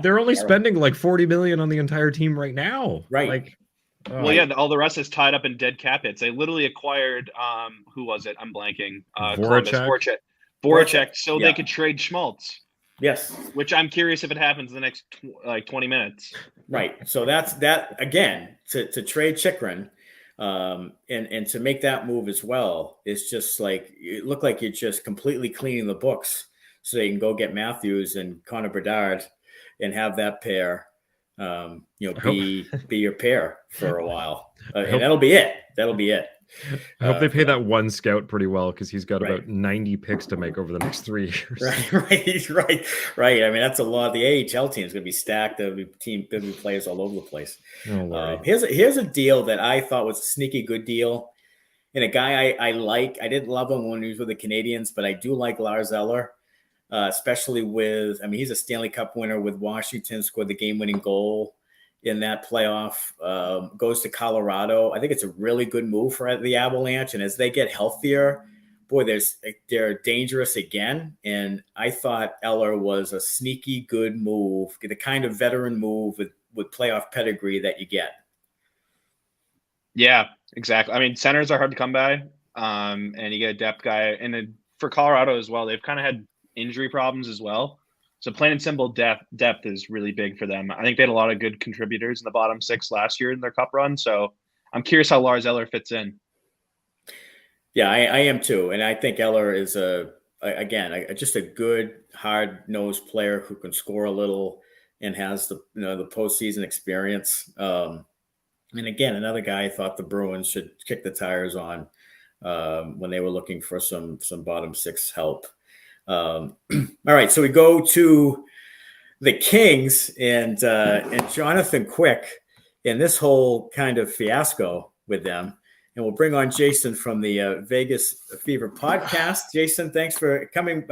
they're only spending like $40 million on the entire team right now, right? Like. Well, yeah, all the rest is tied up in dead cap hits. They literally acquired, who was it? I'm blanking. Voracek, so they could trade Schmaltz. Yes. Which I'm curious if it happens in the next 20 minutes. Right. So that's that again to trade Chychrun, and to make that move as well is just like it looked like you're just completely cleaning the books so they can go get Matthews and Connor Bedard and have that pair. Be your pair for a while, and that'll be it. I hope they pay that one scout pretty well because he's got about 90 picks to make over the next 3 years. Right. I mean, that's a lot. The AHL team is going to be stacked. There'll be players all over the place. Here's a deal that I thought was a sneaky good deal, and a guy I like. I didn't love him when he was with the Canadians, but I do like Lars Eller. Especially he's a Stanley Cup winner with Washington, scored the game-winning goal in that playoff, goes to Colorado. I think it's a really good move for the Avalanche. And as they get healthier, boy, they're dangerous again. And I thought Eller was a sneaky good move, the kind of veteran move with playoff pedigree that you get. Yeah, exactly. I mean, centers are hard to come by, and you get a depth guy. And then for Colorado as well, they've kind of had injury problems as well. So plain and simple, depth is really big for them. I think they had a lot of good contributors in the bottom six last year in their cup run. So I'm curious how Lars Eller fits in. Yeah, I am too. And I think Eller is just a good, hard-nosed player who can score a little and has the postseason experience. And again, another guy I thought the Bruins should kick the tires on when they were looking for some bottom six help. All right, so we go to the Kings and Jonathan Quick and this whole kind of fiasco with them. And we'll bring on Jason from the Vegas Fever podcast. Jason, thanks for coming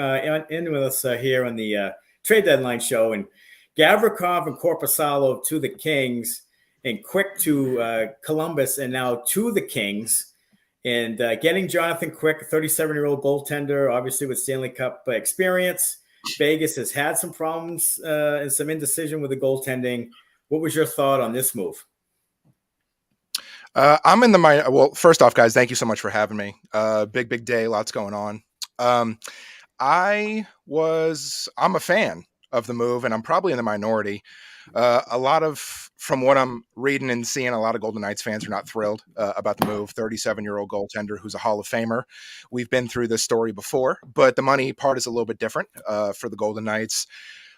in with us here on the trade deadline show. And Gavrikov and Korpisalo to the Kings, and Quick to Columbus, and now to the Kings. And getting Jonathan Quick, a 37-year-old goaltender, obviously with Stanley Cup experience. Vegas has had some problems and some indecision with the goaltending. What was your thought on this move? I'm in the mind. Well, first off, guys, thank you so much for having me. Big day, lots going on. I'm a fan of the move, and I'm probably in the minority. From what I'm reading and seeing, a lot of Golden Knights fans are not thrilled about the move. 37-year-old goaltender who's a Hall of Famer. We've been through this story before, but the money part is a little bit different for the Golden Knights.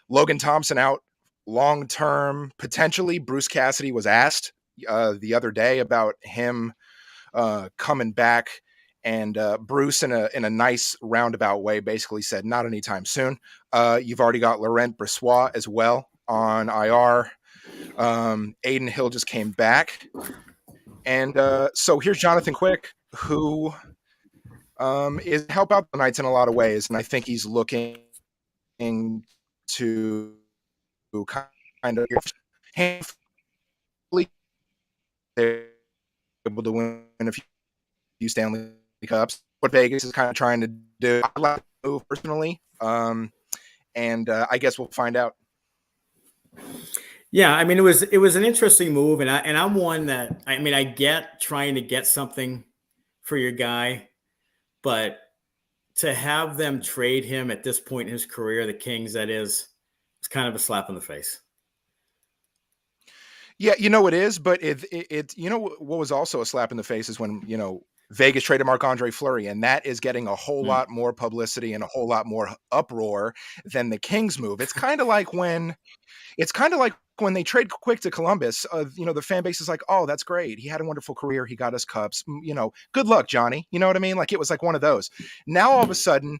Logan Thompson out long-term, potentially. Bruce Cassidy was asked the other day about him coming back, and Bruce, in a nice roundabout way, basically said not anytime soon. You've already got Laurent Brossoit as well on IR. Aiden Hill just came back, and so here's Jonathan Quick, who is help out the Knights in a lot of ways, and I think he's looking to kind of they're able to win a few Stanley Cups. What Vegas is kind of trying to do, I like the move personally, and I guess we'll find out. Yeah, I mean, it was an interesting move, and I'm one that, I mean, I get trying to get something for your guy, but to have them trade him at this point in his career, the Kings, that is, it's kind of a slap in the face. Yeah, it is, but it what was also a slap in the face is when, Vegas traded Marc-Andre Fleury, and that is getting a whole lot more publicity and a whole lot more uproar than the Kings move. It's kind of like when they trade Quick to Columbus, the fan base is like, oh, that's great. He had a wonderful career. He got us cups. Good luck, Johnny. You know what I mean? Like, it was like one of those. Now, all of a sudden,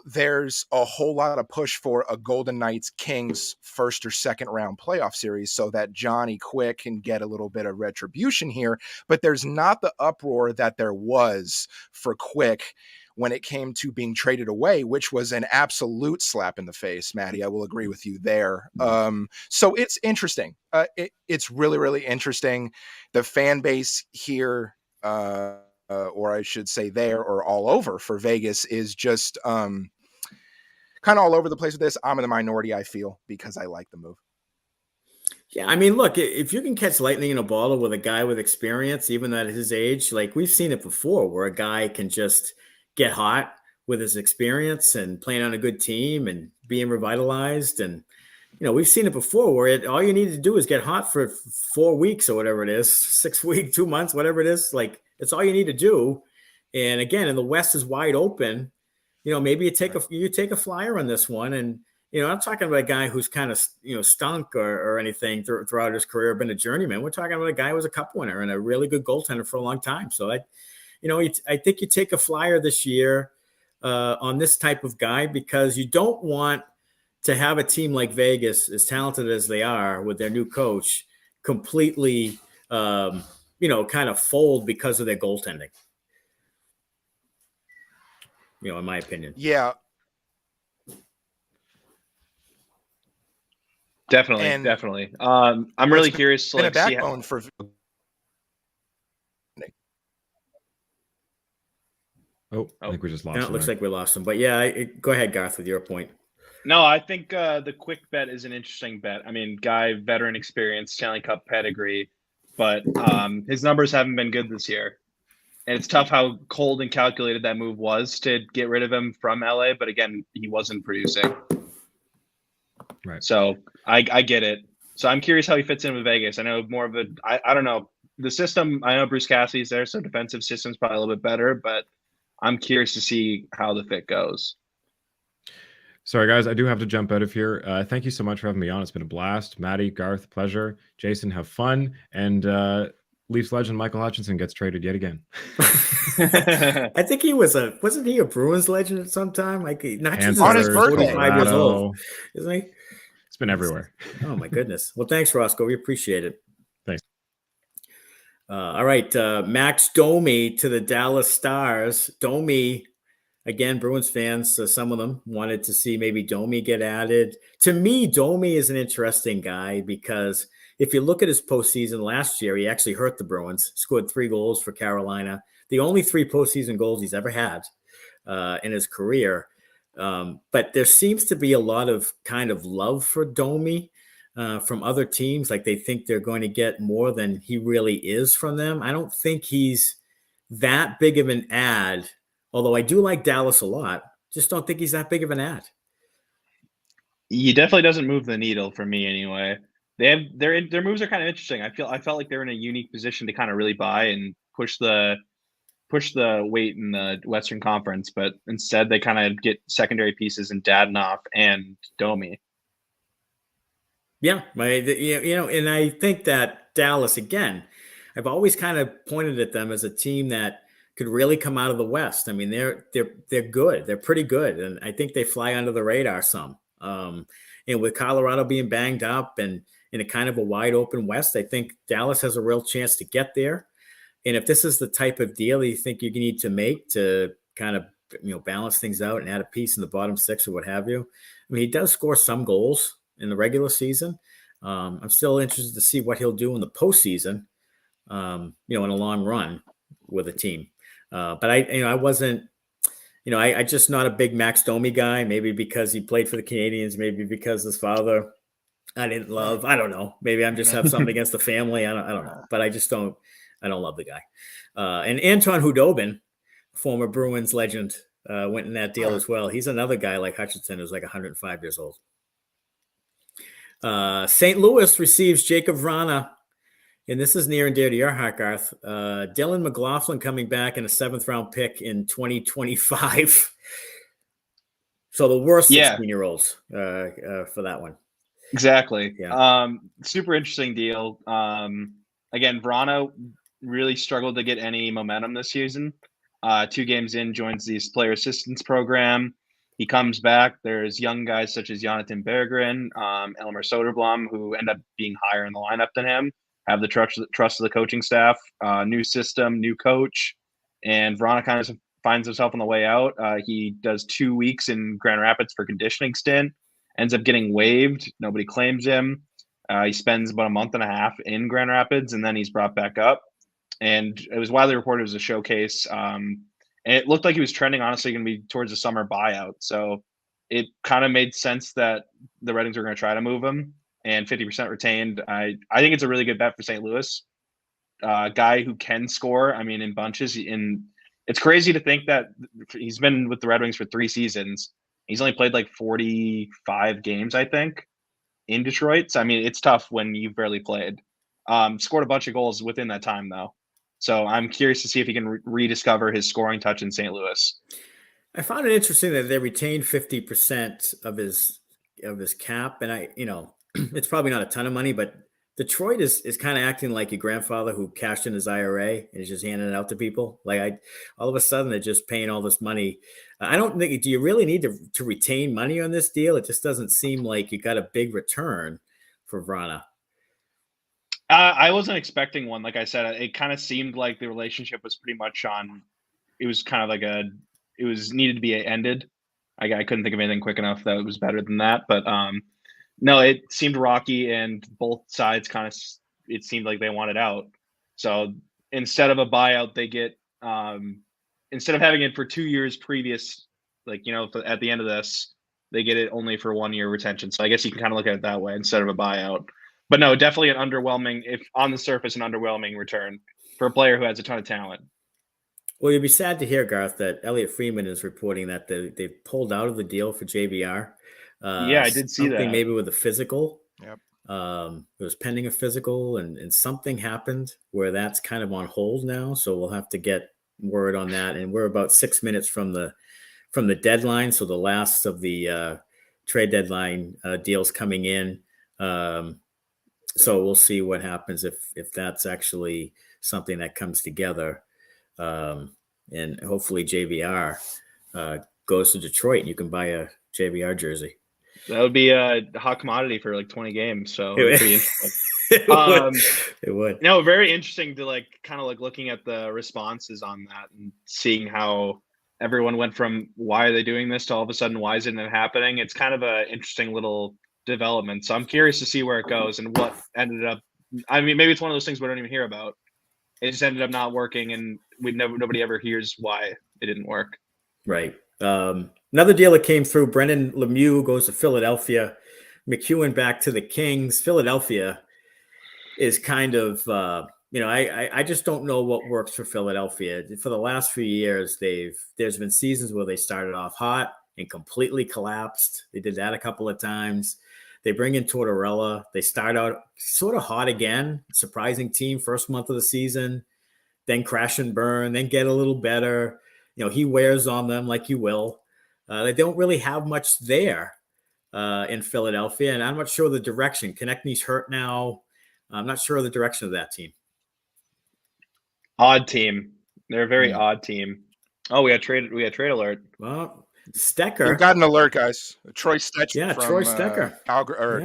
there's a whole lot of push for a Golden Knights Kings first or second round playoff series so that Johnny Quick can get a little bit of retribution here. But there's not the uproar that there was for Quick when it came to being traded away, which was an absolute slap in the face, Maddie. I will agree with you there. So it's interesting. It's really, really interesting. The fan base here, or I should say there or all over for Vegas, is just kind of all over the place with this. I'm in the minority, I feel, because I like the move. Yeah, I mean, look, if you can catch lightning in a bottle with a guy with experience, even at his age, like we've seen it before, where a guy can just get hot with his experience and playing on a good team and being revitalized. And, we've seen it before where all you need to do is get hot for 4 weeks or whatever it is, 6 weeks, 2 months, whatever it is. Like, it's all you need to do. And again, and the West is wide open. Maybe you take a flyer on this one. And, I'm talking about a guy who's kind of, stunk or anything throughout his career, been a journeyman. We're talking about a guy who was a cup winner and a really good goaltender for a long time. So I think you take a flyer this year on this type of guy, because you don't want to have a team like Vegas, as talented as they are with their new coach, completely, kind of fold because of their goaltending. In my opinion. Yeah. Definitely. I'm really curious to see backbone for. Oh, I think we just lost him. It looks like we lost him. But yeah, go ahead, Garth, with your point. No, I think the Quick bet is an interesting bet. I mean, guy, veteran experience, Stanley Cup pedigree, but his numbers haven't been good this year. And it's tough how cold and calculated that move was to get rid of him from LA. But again, he wasn't producing. Right. So I get it. So I'm curious how he fits in with Vegas. I know more of I don't know. The system, I know Bruce Cassidy's there, so defensive system's probably a little bit better, but I'm curious to see how the fit goes. Sorry, guys, I do have to jump out of here. Thank you so much for having me on. It's been a blast. Maddie, Garth, pleasure. Jason, have fun. And Leafs legend Michael Hutchinson gets traded yet again. I think he wasn't he a Bruins legend at some time? Like, not just on his birthday. 45 years old, isn't he? been everywhere. Oh my goodness. Well, thanks, Roscoe. We appreciate it. Thanks. All right, Max Domi to the Dallas Stars. Domi, again, Bruins fans, some of them wanted to see maybe Domi get added. To me, Domi is an interesting guy because if you look at his postseason last year, he actually hurt the Bruins, scored 3 goals for Carolina, the only 3 postseason goals he's ever had in his career. But there seems to be a lot of kind of love for Domi from other teams. Like they think they're going to get more than he really is from them. I don't think he's that big of an ad, although I do like Dallas a lot. Just don't think he's that big of an ad. He definitely doesn't move the needle for me anyway. They have their moves are kind of interesting. I felt like they're in a unique position to kind of really buy and push the weight in the Western Conference, but instead they kind of get secondary pieces in Dadonov and Domi. Yeah, and I think that Dallas, again, I've always kind of pointed at them as a team that could really come out of the West. I mean, they're good. They're pretty good, and I think they fly under the radar some. And with Colorado being banged up and in a kind of a wide open West, I think Dallas has a real chance to get there. And if this is the type of deal you think you need to make to kind of balance things out and add a piece in the bottom 6 or what have you, I mean, he does score some goals in the regular season. I'm still interested to see what he'll do in the postseason, in a long run with a team. But I wasn't, I just not a big Max Domi guy, maybe because he played for the Canadians, maybe because his father I didn't love. I don't know. Maybe I'm just have something against the family. I don't know. But I don't love the guy. And Anton Hudobin, former Bruins legend, went in that deal as well. He's another guy like Hutchinson who's like 105 years old. St. Louis receives Jacob Vrana, and this is near and dear to your heart, Garth. Dylan McLaughlin coming back in a 7th round pick in 2025. So the worst 16-year-olds for that one. Exactly. Yeah. Super interesting deal. Again, Vrana really struggled to get any momentum this season. 2 games in, joins the player assistance program. He comes back. There's young guys such as Jonathan Berggren, Elmer Soderblom, who end up being higher in the lineup than him, have the trust of the coaching staff, new system, new coach. And Vrana kind of finds himself on the way out. He does 2 weeks in Grand Rapids for conditioning stint, ends up getting waived. Nobody claims him. He spends about a month and a half in Grand Rapids, and then he's brought back up. And it was widely reported it was a showcase. And it looked like he was trending, honestly, going to be towards a summer buyout. So it kind of made sense that the Red Wings were going to try to move him, and 50% retained. I think it's a really good bet for St. Louis. Guy who can score, I mean, in bunches. It's crazy to think that he's been with the Red Wings for 3 seasons. He's only played like 45 games, I think, in Detroit. So, I mean, it's tough when you've barely played. Scored a bunch of goals within that time, though. So I'm curious to see if he can rediscover his scoring touch in St. Louis. I found it interesting that they retained 50% of his cap. And it's probably not a ton of money, but Detroit is kind of acting like your grandfather who cashed in his IRA and is just handing it out to people. Like all of a sudden they're just paying all this money. I don't think, do you really need to retain money on this deal? It just doesn't seem like you got a big return for Vrana. I wasn't expecting one. Like I said, it kind of seemed like the relationship was pretty much on. It was kind of like it was needed to be ended. I couldn't think of anything quick enough that was better than that. But no, it seemed rocky, and both sides it seemed like they wanted out. So instead of a buyout, they get instead of having it for 2 years previous, at the end of this, they get it only for 1 year retention. So I guess you can kind of look at it that way instead of a buyout. But no, definitely an underwhelming, if on the surface, an underwhelming return for a player who has a ton of talent. Well, you'd be sad to hear, Garth, that Elliot Freeman is reporting that they've pulled out of the deal for JVR. Yeah, I did see that. Maybe with a physical. Yep. It was pending a physical, and something happened where that's kind of on hold now. So we'll have to get word on that. And we're about 6 minutes from the deadline. So the last of the trade deadline deals coming in. So we'll see what happens if that's actually something that comes together. And hopefully JVR goes to Detroit and you can buy a JVR jersey. That would be a hot commodity for like 20 games. So it'd be pretty interesting. It would. No, very interesting to like kind of like looking at the responses on that and seeing how everyone went from why are they doing this to all of a sudden why isn't it happening. It's kind of an interesting little development. So I'm curious to see where it goes and what ended up. I mean, maybe it's one of those things we don't even hear about. It just ended up not working, and nobody ever hears why it didn't work. Right. Another deal that came through, Brendan Lemieux goes to Philadelphia. McEwen back to the Kings. Philadelphia is kind of, I just don't know what works for Philadelphia. For the last few years, there's been seasons where they started off hot and completely collapsed. They did that a couple of times. They bring in Tortorella. They start out sort of hot again, surprising team first month of the season, then crash and burn, then get a little better. He wears on them like you will. They don't really have much there in Philadelphia, and I'm not sure the direction. Konechny's hurt now. I'm not sure of the direction of that team. Odd team. They're a very odd team. Oh, we had trade alert. Well, Stecker. We've got an alert, guys. Troy Stecher. Yeah, from, Troy Stecker.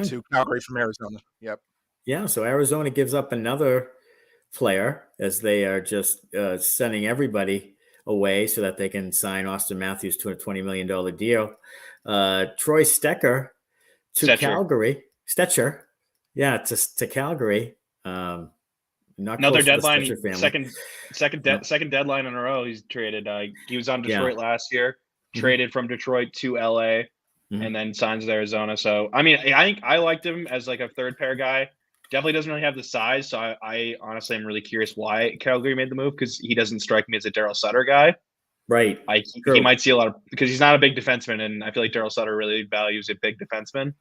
To Calgary from Arizona. Yep. Yeah, so Arizona gives up another player as they are just sending everybody away so that they can sign Austin Matthews to a $20 million deal. Troy Stecker to Calgary. Stecher. Yeah, to Calgary. Not another deadline. Second deadline in a row. He's traded. He was on Detroit last year. Traded from Detroit to LA, and then signs with Arizona. So I mean, I think I liked him as like a third pair guy. Definitely doesn't really have the size. So I honestly am really curious why Calgary made the move, because he doesn't strike me as a Daryl Sutter guy. Right. He might see a lot of, because he's not a big defenseman, and I feel like Daryl Sutter really values a big defenseman.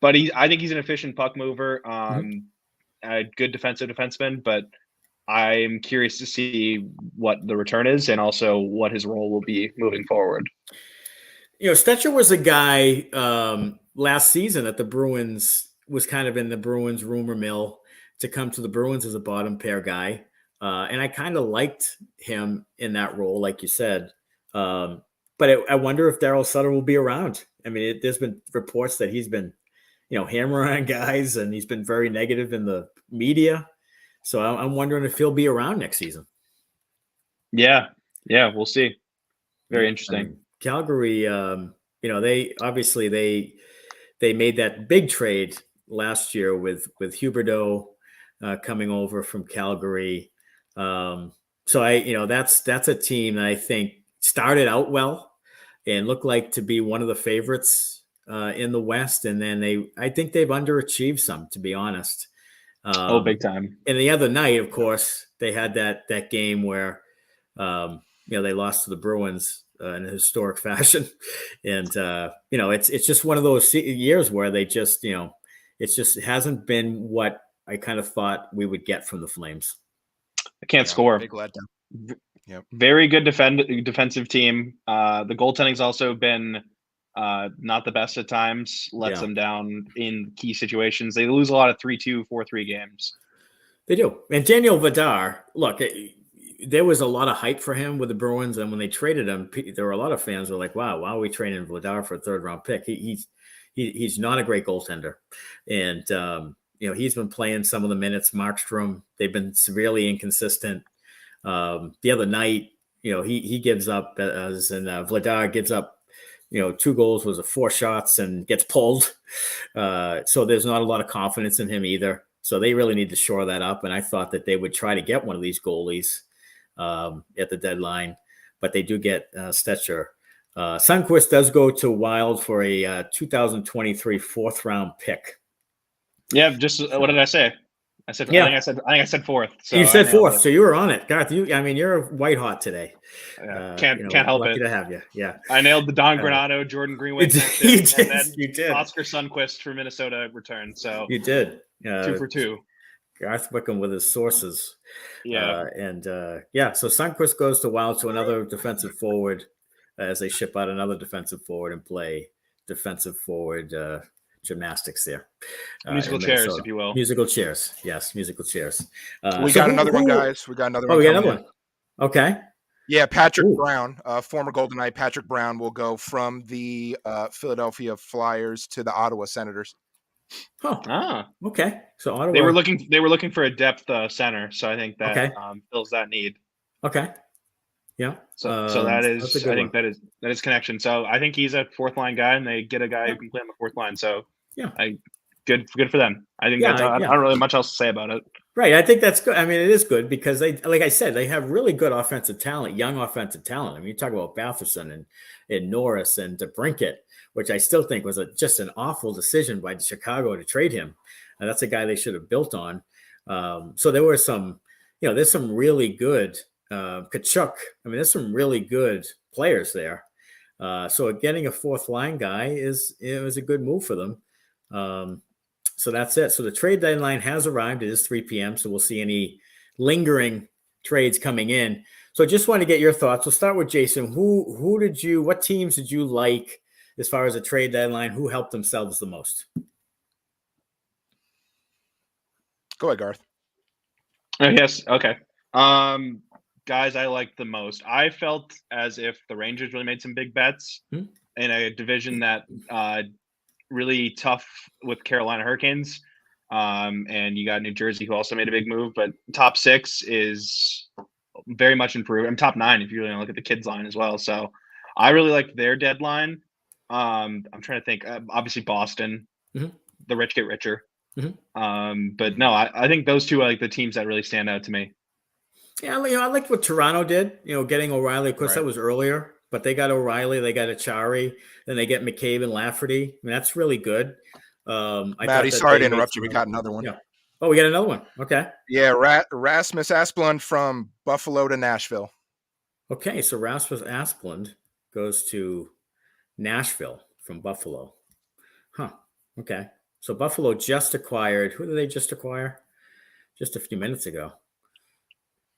But I think he's an efficient puck mover, a good defensive defenseman. But I'm curious to see what the return is and also what his role will be moving forward. Stecher was a guy last season that the Bruins was kind of in the Bruins rumor mill to come to the Bruins as a bottom pair guy. And I kind of liked him in that role, like you said. But I wonder if Daryl Sutter will be around. I mean, there's been reports that he's been, hammering on guys, and he's been very negative in the media. So I'm wondering if he'll be around next season. Yeah, we'll see. Very interesting. Calgary, they obviously they made that big trade last year with Huberdeau coming over from Calgary. So that's a team that I think started out well and looked like to be one of the favorites in the West, and then I think they've underachieved some, to be honest. Big time. And the other night, of course, they had that game where they lost to the Bruins in a historic fashion, and it's just one of those years where they just it just hasn't been what I kind of thought we would get from the Flames. I can't score. Big letdown. Yep. Very good defensive team. The goaltending's also been not the best at times. Lets them down in key situations. They lose a lot of 3-2, 4-3 games. They do. And Daniel Vladar, look, there was a lot of hype for him with the Bruins, and when they traded him, there were a lot of fans who were like, "Wow, why are we trading Vladar for a third-round pick?" He's not a great goaltender, and he's been playing some of the minutes. Markstrom, they've been severely inconsistent. The other night, he gives up, Vladar gives up, 2 goals, was 4 shots, and gets pulled. So there's not a lot of confidence in him either. So they really need to shore that up. And I thought that they would try to get one of these goalies at the deadline, but they do get Stecher. Sundqvist does go to Wild for a 2023 4th-round pick. Yeah, just what did I say? I think I said 4th. So you said 4th, so you were on it, Garth. You're white hot today. Can't help lucky it. to have you. Yeah, I nailed the Don Granado, Jordan Greenway, you did. Oscar Sundqvist for Minnesota return. So you did 2 for 2. Garth Wickham with his sources. Yeah, so Sundqvist goes to Wild to another defensive forward as they ship out another defensive forward and play defensive forward gymnastics there. Musical chairs, if you will. Musical chairs. Yes, musical chairs. We got another one, guys. We got another one. We got another one. Okay. Yeah, Patrick Ooh. Brown, former Golden Knight Patrick Brown, will go from the Philadelphia Flyers to the Ottawa Senators. Huh. Okay. So Ottawa. They were looking for a depth center, so I think that fills that need. Okay. Yeah. So that is, I think that is connection. So I think he's a fourth line guy, and they get a guy who can play on the fourth line. So good for them. I think I don't really have much else to say about it. Right. I think that's good. I mean, it is good because they, like I said, they have really good offensive talent, young offensive talent. I mean, you talk about Batherson and Norris and DeBrincat, which I still think was just an awful decision by Chicago to trade him. And that's a guy they should have built on. So there were some, there's some really good Kachuk. I mean, there's some really good players there. So getting a fourth line guy is a good move for them. So that's it. So the trade deadline has arrived. It is 3 p.m. So we'll see any lingering trades coming in. So just want to get your thoughts. We'll start with Jason. What teams did you like as far as a trade deadline? Who helped themselves the most? Go ahead, Garth. Yes. Okay. Guys I liked the most. I felt as if the Rangers really made some big bets in a division that really tough with Carolina Hurricanes. And you got New Jersey, who also made a big move, but top 6 is very much improved. I'm top 9 if you really look at the kids line as well. So I really liked their deadline. I'm trying to think. Obviously, Boston, the rich get richer. But no, I think those two are like the teams that really stand out to me. Yeah, I liked what Toronto did. Getting O'Reilly. Of course, that was earlier, but they got O'Reilly, they got Achari, then they get McCabe and Lafferty. I mean, that's really good. Matty, sorry to interrupt you. We got another one. Yeah. Oh, we got another one. Okay. Yeah, Rasmus Asplund from Buffalo to Nashville. Okay, so Rasmus Asplund goes to Nashville from Buffalo. Huh. Okay. So Buffalo just acquired. Who did they just acquire? Just a few minutes ago.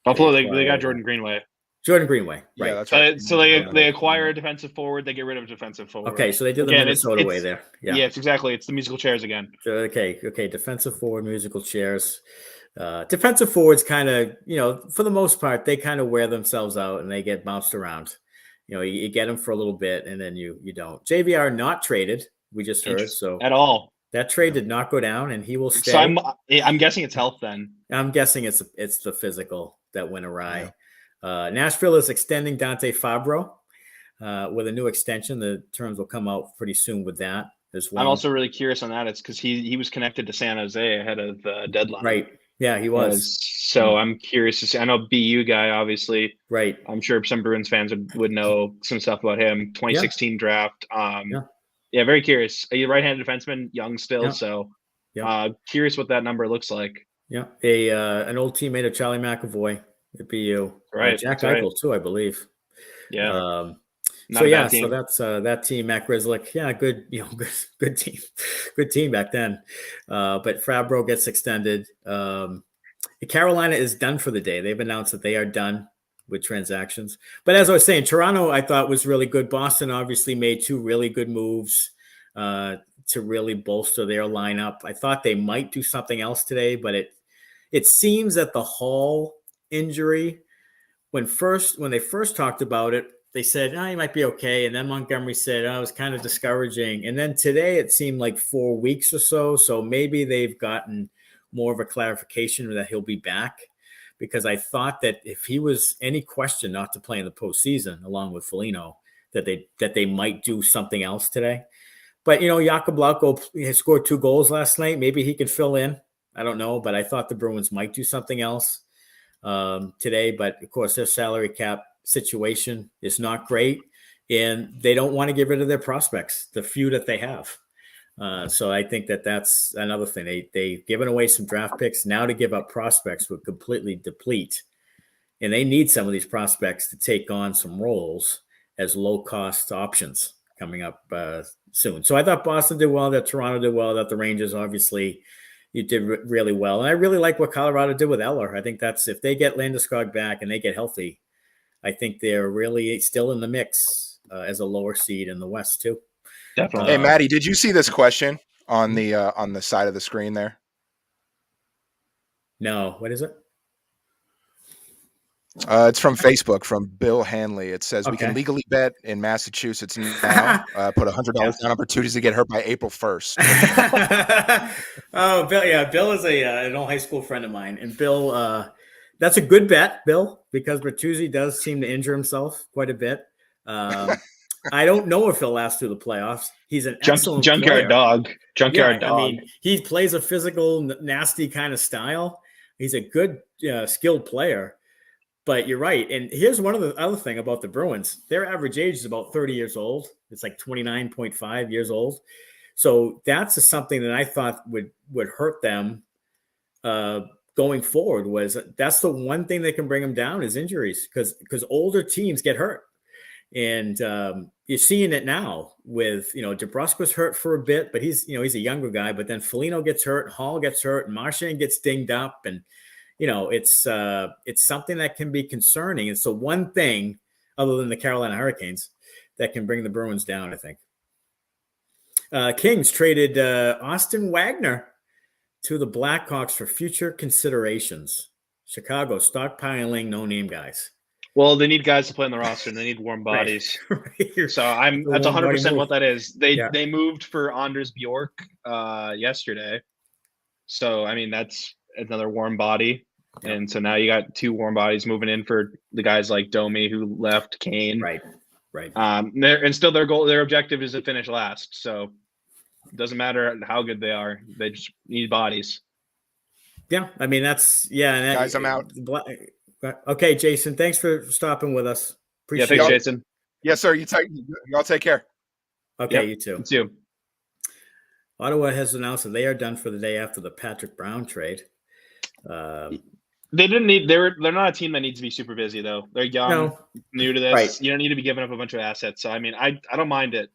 Buffalo, they got Jordan Greenway. Jordan Greenway, right? Yeah, that's right. So they acquire a defensive forward. They get rid of a defensive forward. Okay, so they did the Minnesota way there. Yeah, it's exactly. It's the musical chairs again. So, okay. Defensive forward, musical chairs. Defensive forwards kind of, for the most part, they kind of wear themselves out and they get bounced around. You get them for a little bit and then you don't. JVR not traded. We just heard so at all. That trade did not go down, and he will stay. So I'm guessing it's health then. I'm guessing it's the physical that went awry. Yeah. Nashville is extending Dante Fabro with a new extension. The terms will come out pretty soon with that as well. I'm also really curious on that. It's because he was connected to San Jose ahead of the deadline. Right. Yeah, he was. So I'm curious to see. I know BU guy, obviously. Right. I'm sure some Bruins fans would know some stuff about him. 2016 draft. Yeah, very curious. A right-handed defenseman, young still, so curious what that number looks like. Yeah, an old teammate of Charlie McAvoy at BU, right? Jack Eichel too, I believe. Yeah. So that's that team. Matt Grzelcyk, good team, good team back then. But Fabro gets extended. Carolina is done for the day. They've announced that they are done with transactions. But as I was saying, Toronto I thought was really good. Boston obviously made 2 really good moves to really bolster their lineup. I thought they might do something else today, but it seems that the Hall injury, when they first talked about it, they said, he might be okay. And then Montgomery said, it was kind of discouraging. And then today it seemed like 4 weeks or so. So maybe they've gotten more of a clarification that he'll be back. Because I thought that if he was any question not to play in the postseason, along with Foligno, that they might do something else today. But, Jakub Lauko scored 2 goals last night. Maybe he could fill in. I don't know. But I thought the Bruins might do something else today. But, of course, their salary cap situation is not great. And they don't want to get rid of their prospects, the few that they have. So I think that's another thing. They've given away some draft picks. Now to give up prospects would completely deplete. And they need some of these prospects to take on some roles as low-cost options coming up soon. So I thought Boston did well, that Toronto did well, that the Rangers obviously did really well. And I really like what Colorado did with Eller. I think that's if they get Landeskog back and they get healthy, I think they're really still in the mix as a lower seed in the West too. Definitely. Hey, Maddie, did you see this question on the side of the screen there? No. What is it? It's from Facebook, from Bill Hanley. It says we can legally bet in Massachusetts now. Put $100 down on Bertuzzi to get hurt by April 1st. Oh, Bill. Yeah, Bill is an old high school friend of mine, and Bill. That's a good bet, Bill, because Bertuzzi does seem to injure himself quite a bit. I don't know if he'll last through the playoffs. He's an excellent junkyard player. dog. Junkyard dog. I mean, he plays a physical, nasty kind of style. He's a good, skilled player. But you're right. And here's one of the other thing about the Bruins. Their average age is about 30 years old. It's like 29.5 years old. So that's something that I thought would hurt them going forward. Was that's the one thing that can bring them down is injuries, because older teams get hurt. And you're seeing it now with, DeBrusk was hurt for a bit, but he's a younger guy. But then Foligno gets hurt, Hall gets hurt, and Marchand gets dinged up, and it's something that can be concerning. It's the one thing, other than the Carolina Hurricanes, that can bring the Bruins down, I think. Kings traded Austin Wagner to the Blackhawks for future considerations. Chicago stockpiling no-name guys. Well, they need guys to play on the roster, and they need warm bodies. Right. So that's 100% what that is. They moved for Anders Bjork yesterday. So, I mean, that's another warm body. Yeah. And so now you got two warm bodies moving in for the guys like Domi, who left, Kane. Right. And still their objective is to finish last. So it doesn't matter how good they are. They just need bodies. Yeah. I mean, guys, I'm out. Okay, Jason, thanks for stopping with us. Appreciate it. Thanks, Jason. Yes, sir. Y'all take care. Okay, you too. You too. Ottawa has announced that they are done for the day after the Patrick Brown trade. They didn't need. They're not a team that needs to be super busy though. They're young, new to this. Right. You don't need to be giving up a bunch of assets. So I mean, I don't mind it.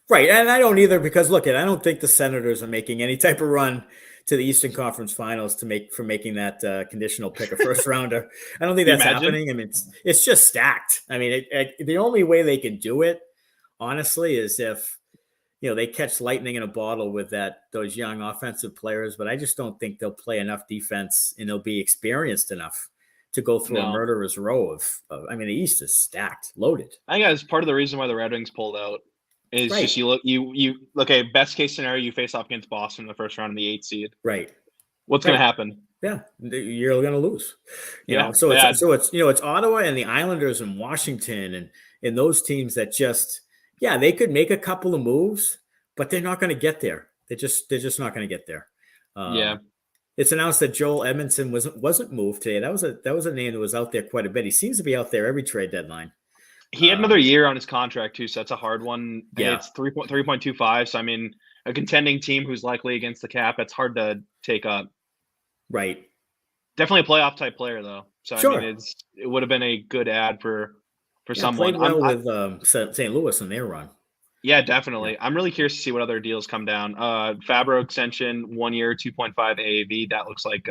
Right, and I don't either, because look, I don't think the Senators are making any type of run to the Eastern Conference Finals for making that conditional pick a first rounder. I don't think that's happening. I mean, it's just stacked. I mean, the only way they can do it, honestly, is if they catch lightning in a bottle with those young offensive players. But I just don't think they'll play enough defense, and they'll be experienced enough to go through a murderer's row of. I mean, the East is stacked, loaded. I think that's part of the reason why the Red Wings pulled out. Is just you look at best case scenario, you face off against Boston in the first round in the 8th seed. Right. What's going to happen? Yeah, you're going to lose. You know, so it's Ottawa and the Islanders and Washington and those teams that just they could make a couple of moves, but they're not going to get there. They're just not going to get there. It's announced that Joel Edmondson wasn't moved today. That was a name that was out there quite a bit. He seems to be out there every trade deadline. He had another year on his contract too, so that's a hard one. Yeah, it's 3.25. So I mean, a contending team who's likely against the cap, that's hard to take up. Right. Definitely a playoff type player though. So I mean, it would have been a good ad for someone. Played well with St. Louis in their run. Yeah, definitely. Yeah. I'm really curious to see what other deals come down. Fabro extension, 1 year, 2.5 AAV. That looks like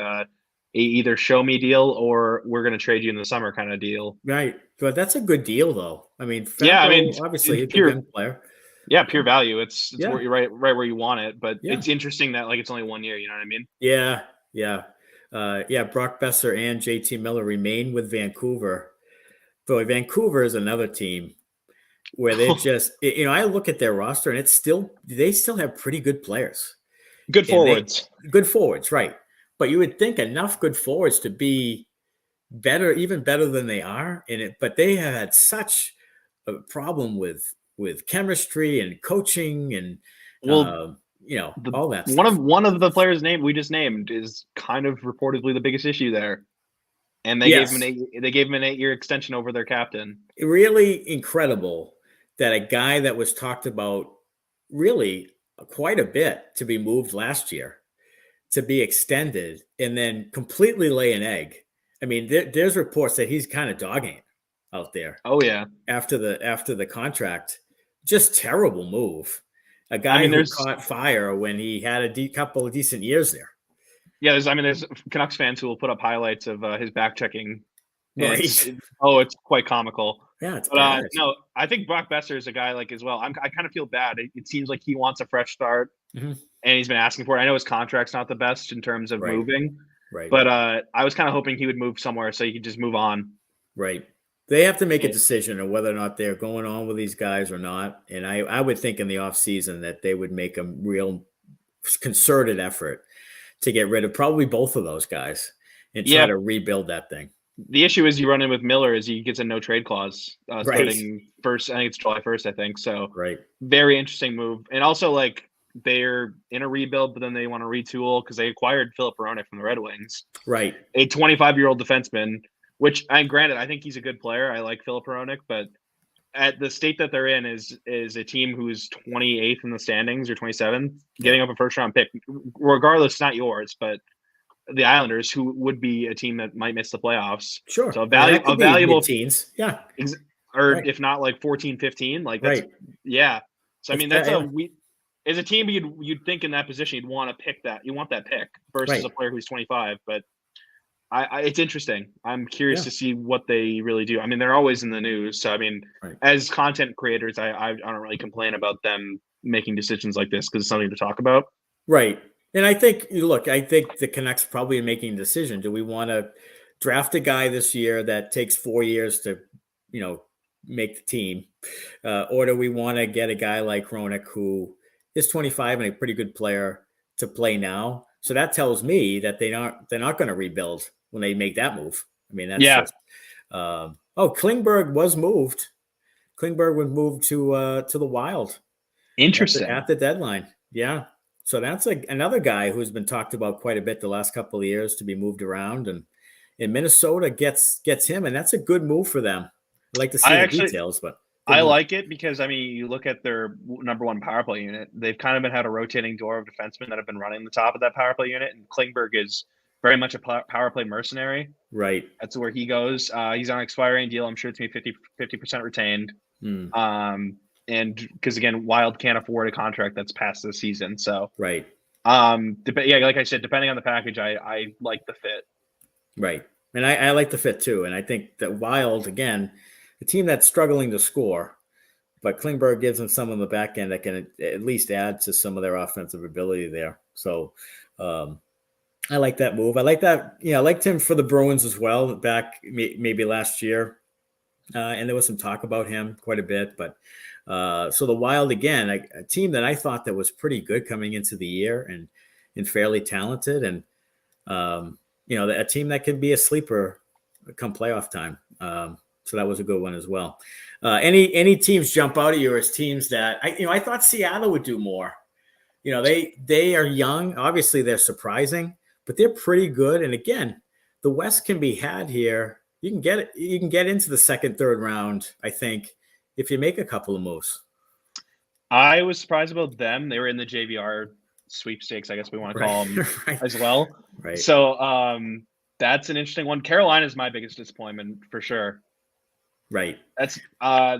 either show me deal or we're going to trade you in the summer kind of deal. Right. But that's a good deal though. I mean, Fabro, obviously he's a good player. Yeah, pure value. It's where you're right where you want it. But it's interesting that it's only 1 year. You know what I mean? Yeah. Brock Besser and JT Miller remain with Vancouver. But Vancouver is another team where they just, I look at their roster and they still have pretty good players. Good forwards. Good forwards, right. But you would think enough good forwards to be better, even better than they are in it. But they have had such a problem with chemistry and coaching and all that stuff. One of the players we just named is kind of reportedly the biggest issue there. And they gave him an 8-year extension over their captain. Really incredible that a guy that was talked about really quite a bit to be moved last year to be extended and then completely lay an egg. I mean, there's reports that he's kind of dogging it out there. Oh yeah. After the contract, just terrible move. A guy who caught fire when he had a couple of decent years there. Yeah, there's Canucks fans who will put up highlights of his back checking. Right. It's quite comical. Yeah, it's bad. No, I think Brock Besser is a guy as well. I kind of feel bad. It seems like he wants a fresh start, and he's been asking for it. I know his contract's not the best in terms of moving, Right. But I was kind of hoping he would move somewhere so he could just move on. Right. They have to make a decision on whether or not they're going on with these guys or not. And I would think in the offseason that they would make a real concerted effort to get rid of probably both of those guys and try to rebuild that thing. The issue is you run in with Miller is he gets a no trade clause starting first. I think it's July 1st, I think. So very interesting move. And also like they're in a rebuild, but then they want to retool because they acquired Filip Hronek from the Red Wings. Right. A 25-year-old defenseman, which granted, I think he's a good player. I like Filip Hronek, but at the state that they're in is a team who's 28th in the standings or 27th, getting up a first round pick, regardless, it's not yours, but the Islanders, who would be a team that might miss the playoffs. Sure. So a valuable teens. Yeah. Or if not like 14, 15, like that's, yeah. So, I mean, that's as a team, you'd think in that position, you'd want to pick that. You want that pick versus a player who's 25, but it's interesting. I'm curious to see what they really do. I mean, they're always in the news. So, I mean, as content creators, I don't really complain about them making decisions like this because it's something to talk about. Right. And I think the Canucks probably are making a decision. Do we want to draft a guy this year that takes 4 years to, make the team? Or do we want to get a guy like Hronek who is 25 and a pretty good player to play now? So that tells me that they're not going to rebuild when they make that move. I mean, that's just, Klingberg was moved. Klingberg was moved to the Wild. Interesting. At the deadline. Yeah. So that's another guy who's been talked about quite a bit the last couple of years to be moved around, and Minnesota gets him, and that's a good move for them. I'd like to see the details, but I like it because, I mean, you look at their number one power play unit. They've kind of had a rotating door of defensemen that have been running the top of that power play unit, and Klingberg is very much a power play mercenary. Right. That's where he goes. He's on an expiring deal. I'm sure it's going to be 50% retained. And because, again, Wild can't afford a contract that's past the season. So, like I said, depending on the package, I like the fit. Right. And I like the fit too. And I think that Wild, again, a team that's struggling to score, but Klingberg gives them some on the back end that can at least add to some of their offensive ability there. So I like that move. I like that. I liked him for the Bruins as well back maybe last year. And there was some talk about him quite a bit. But so the Wild, again, a team that I thought that was pretty good coming into the year and fairly talented. And, a team that could be a sleeper come playoff time. So that was a good one as well. Any teams jump out at you as teams that I thought Seattle would do more. They are young. Obviously, they're surprising, but they're pretty good. And again, the West can be had here. You can get it. You can get into the second, third round, I think, if you make a couple of moves. I was surprised about them. They were in the JVR sweepstakes, I guess we want to call them as well. Right. So that's an interesting one. Carolina is my biggest disappointment for sure. Right. That's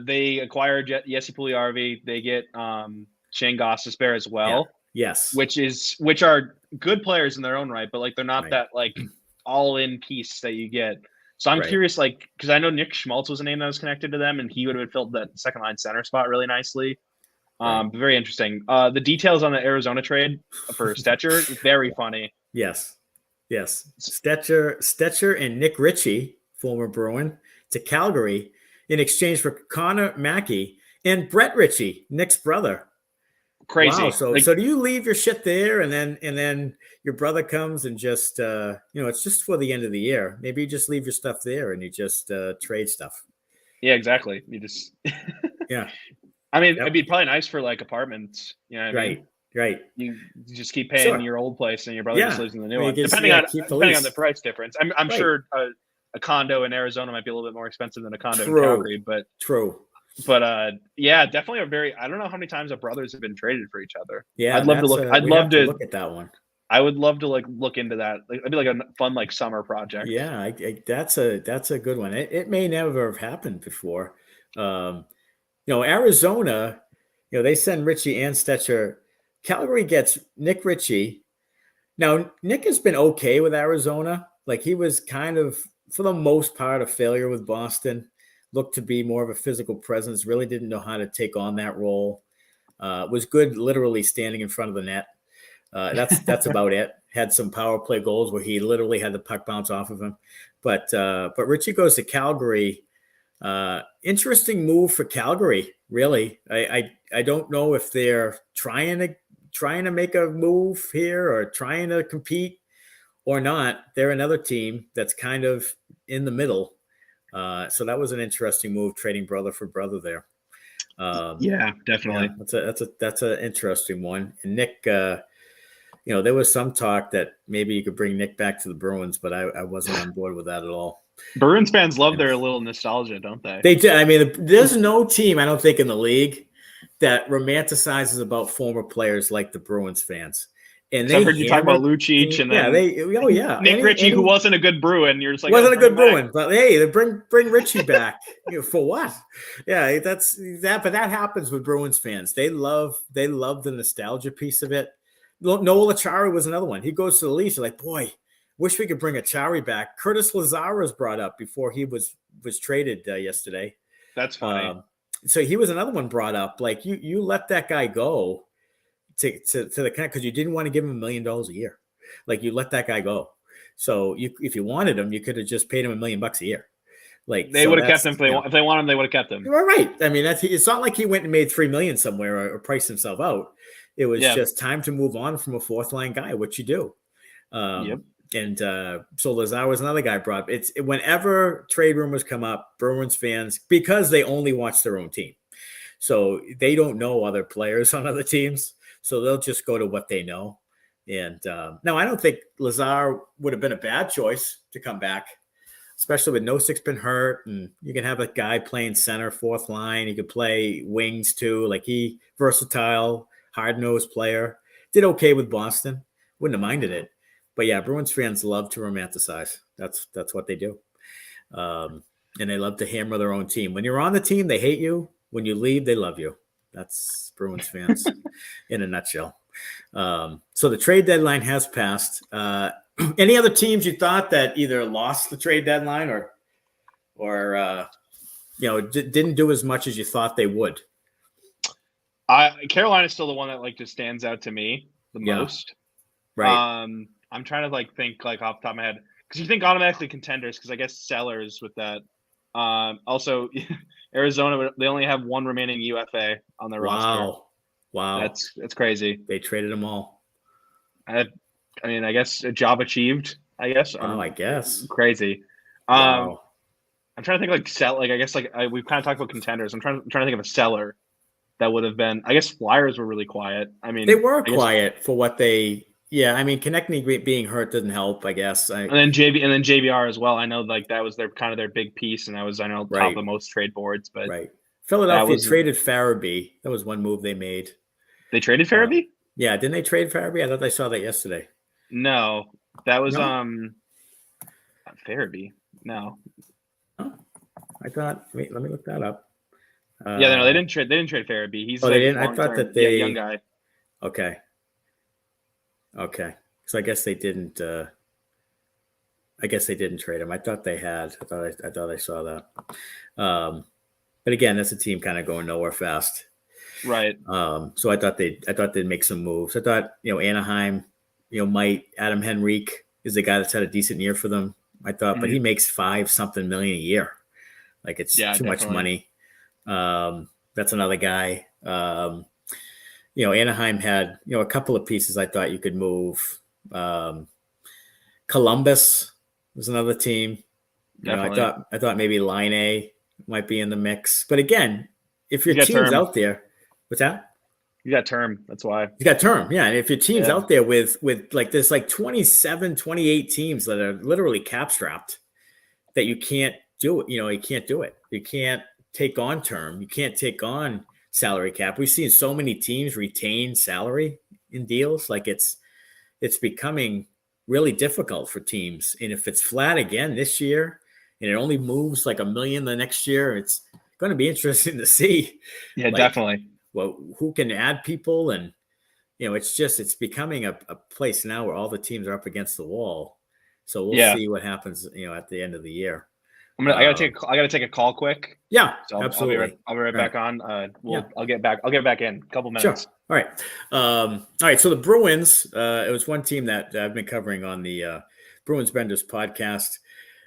they acquired Jesse Puljujarvi. They get Shane Gostisbehere as well. Yeah. Yes. Which are good players in their own right, but like they're not that like all in piece that you get. So I'm curious, like, because I know Nick Schmaltz was a name that was connected to them, and he would have filled that second line center spot really nicely. Very interesting. The details on the Arizona trade for Stetcher, very funny. Yes. Stetcher and Nick Ritchie, former Bruin, to Calgary in exchange for Connor Mackey and Brett Ritchie, Nick's brother. Crazy. Wow. So do you leave your shit there and then your brother comes and just it's just for the end of the year. Maybe you just leave your stuff there and you just trade stuff. Yeah, exactly. You just yeah. I mean, it'd be probably nice for like apartments, you know what I mean? Right. You just keep paying your old place and your brother just lives in the new one. Depending on the price difference. I'm sure a condo in Arizona might be a little bit more expensive than a condo in Calgary, but But definitely I don't know how many times our brothers have been traded for each other. Yeah, I'd love to look at that one. I would love to like look into that. Like, it'd be like a fun like summer project. Yeah, that's a good one. It may never have happened before. Arizona, they send Ritchie and Stetcher. Calgary gets Nick Ritchie. Now, Nick has been okay with Arizona. Like he was kind of, for the most part, a failure with Boston. Looked to be more of a physical presence. Really didn't know how to take on that role. Was good literally standing in front of the net. That's about it. had some power play goals where he literally had the puck bounce off of him. But Richie goes to Calgary. Interesting move for Calgary, really. I don't know if they're trying to make a move here or trying to compete or not. They're another team that's kind of in the middle. So that was an interesting move, trading brother for brother there. Yeah, definitely. Yeah, that's an interesting one. And Nick, there was some talk that maybe you could bring Nick back to the Bruins, but I wasn't on board with that at all. Bruins fans love their little nostalgia, don't they? They do. I mean, there's no team, I don't think, in the league that romanticizes about former players like the Bruins fans. And I heard you talk about Lucic and then Nick Ritchie, who wasn't a good Bruin. You're just like, wasn't a good Bruin, but hey, bring Ritchie back. For what? Yeah, that's that. But that happens with Bruins fans. They love the nostalgia piece of it. Noel Acciari was another one. He goes to the Leafs. You're like, boy, wish we could bring Acciari back. Curtis Lazar was brought up before he was traded yesterday. That's funny. So he was another one brought up. Like you let that guy go to the kind, because you didn't want to give him $1 million a year. Like you let that guy go. So if you wanted him, you could have just paid him $1 million a year. Like they would have kept him if they wanted him. They would have kept him. Right. I mean, it's not like he went and made $3 million somewhere or priced himself out. It was just time to move on from a fourth line guy, which you do. And so Lazar was another guy brought up. Whenever trade rumors come up, Bruins fans, because they only watch their own team, so they don't know other players on other teams, so they'll just go to what they know. And now I don't think Lazar would have been a bad choice to come back, especially with Nosik's been hurt, and you can have a guy playing center, fourth line. He could play wings too. Like he versatile, hard-nosed player. Did okay with Boston. Wouldn't have minded it. But yeah, Bruins fans love to romanticize. That's what they do. And they love to hammer their own team. When you're on the team, they hate you. When you leave, they love you. That's Bruins fans in a nutshell. So the trade deadline has passed. Any other teams you thought that either lost the trade deadline or didn't do as much as you thought they would? Carolina's still the one that just stands out to me the most. Right. I'm trying to think off the top of my head, because you think automatically contenders, because I guess sellers with that. Also, Arizona, they only have one remaining UFA on their roster. Wow, that's crazy. They traded them all. I mean, I guess a job achieved. I guess. I guess crazy. Wow. I'm trying to think I guess we've kind of talked about contenders. I'm trying to think of a seller that would have been. I guess Flyers were really quiet. I mean, they were quiet for what they. Yeah, I mean, Konechny being hurt doesn't help, I guess. And then JVR as well. I know that was their big piece, and top of the most trade boards. But Philadelphia traded Farabee. That was one move they made. They traded Farabee? Yeah, didn't they trade Farabee? I thought I saw that yesterday. No, that was Farabee. No, I thought. Wait, let me look that up. They didn't trade. They didn't trade Farabee. He's they didn't. I thought that they young guy. Okay. So I guess they didn't. I guess they didn't trade him. I thought they had. I thought I saw that. But again, that's a team kind of going nowhere fast. Right. So I thought they'd make some moves. I thought Anaheim, might. Adam Henrique is the guy that's had a decent year for them. I thought, but he makes $5-something million a year. Like it's too much money. That's another guy. Anaheim had, a couple of pieces I thought you could move. Columbus was another team. I thought maybe Line A might be in the mix. But again, if your team's out there, what's that? You got term. That's why. You got term. Yeah. And if your team's out there with there's 27, 28 teams that are literally cap strapped, that you can't do it. You can't do it. You can't take on term. You can't take on salary cap. We've seen so many teams retain salary in deals. Like it's becoming really difficult for teams. And if it's flat again this year and it only moves like $1 million the next year, it's going to be interesting to see. Yeah, definitely. Well, who can add people? And, it's becoming a place now where all the teams are up against the wall. So we'll see what happens, at the end of the year. I gotta take a call quick. Yeah, So absolutely. I'll be right back on. I'll get back in a couple minutes. Sure. All right. So the Bruins, it was one team that I've been covering on the Bruins Benders podcast.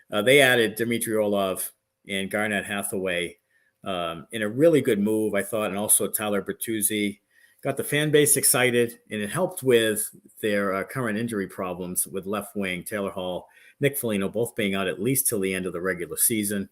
They added Dmitry Orlov and Garnett Hathaway in a really good move, I thought, and also Tyler Bertuzzi. Got the fan base excited, and it helped with their current injury problems with left wing Taylor Hall, Nick Foligno, both being out at least till the end of the regular season.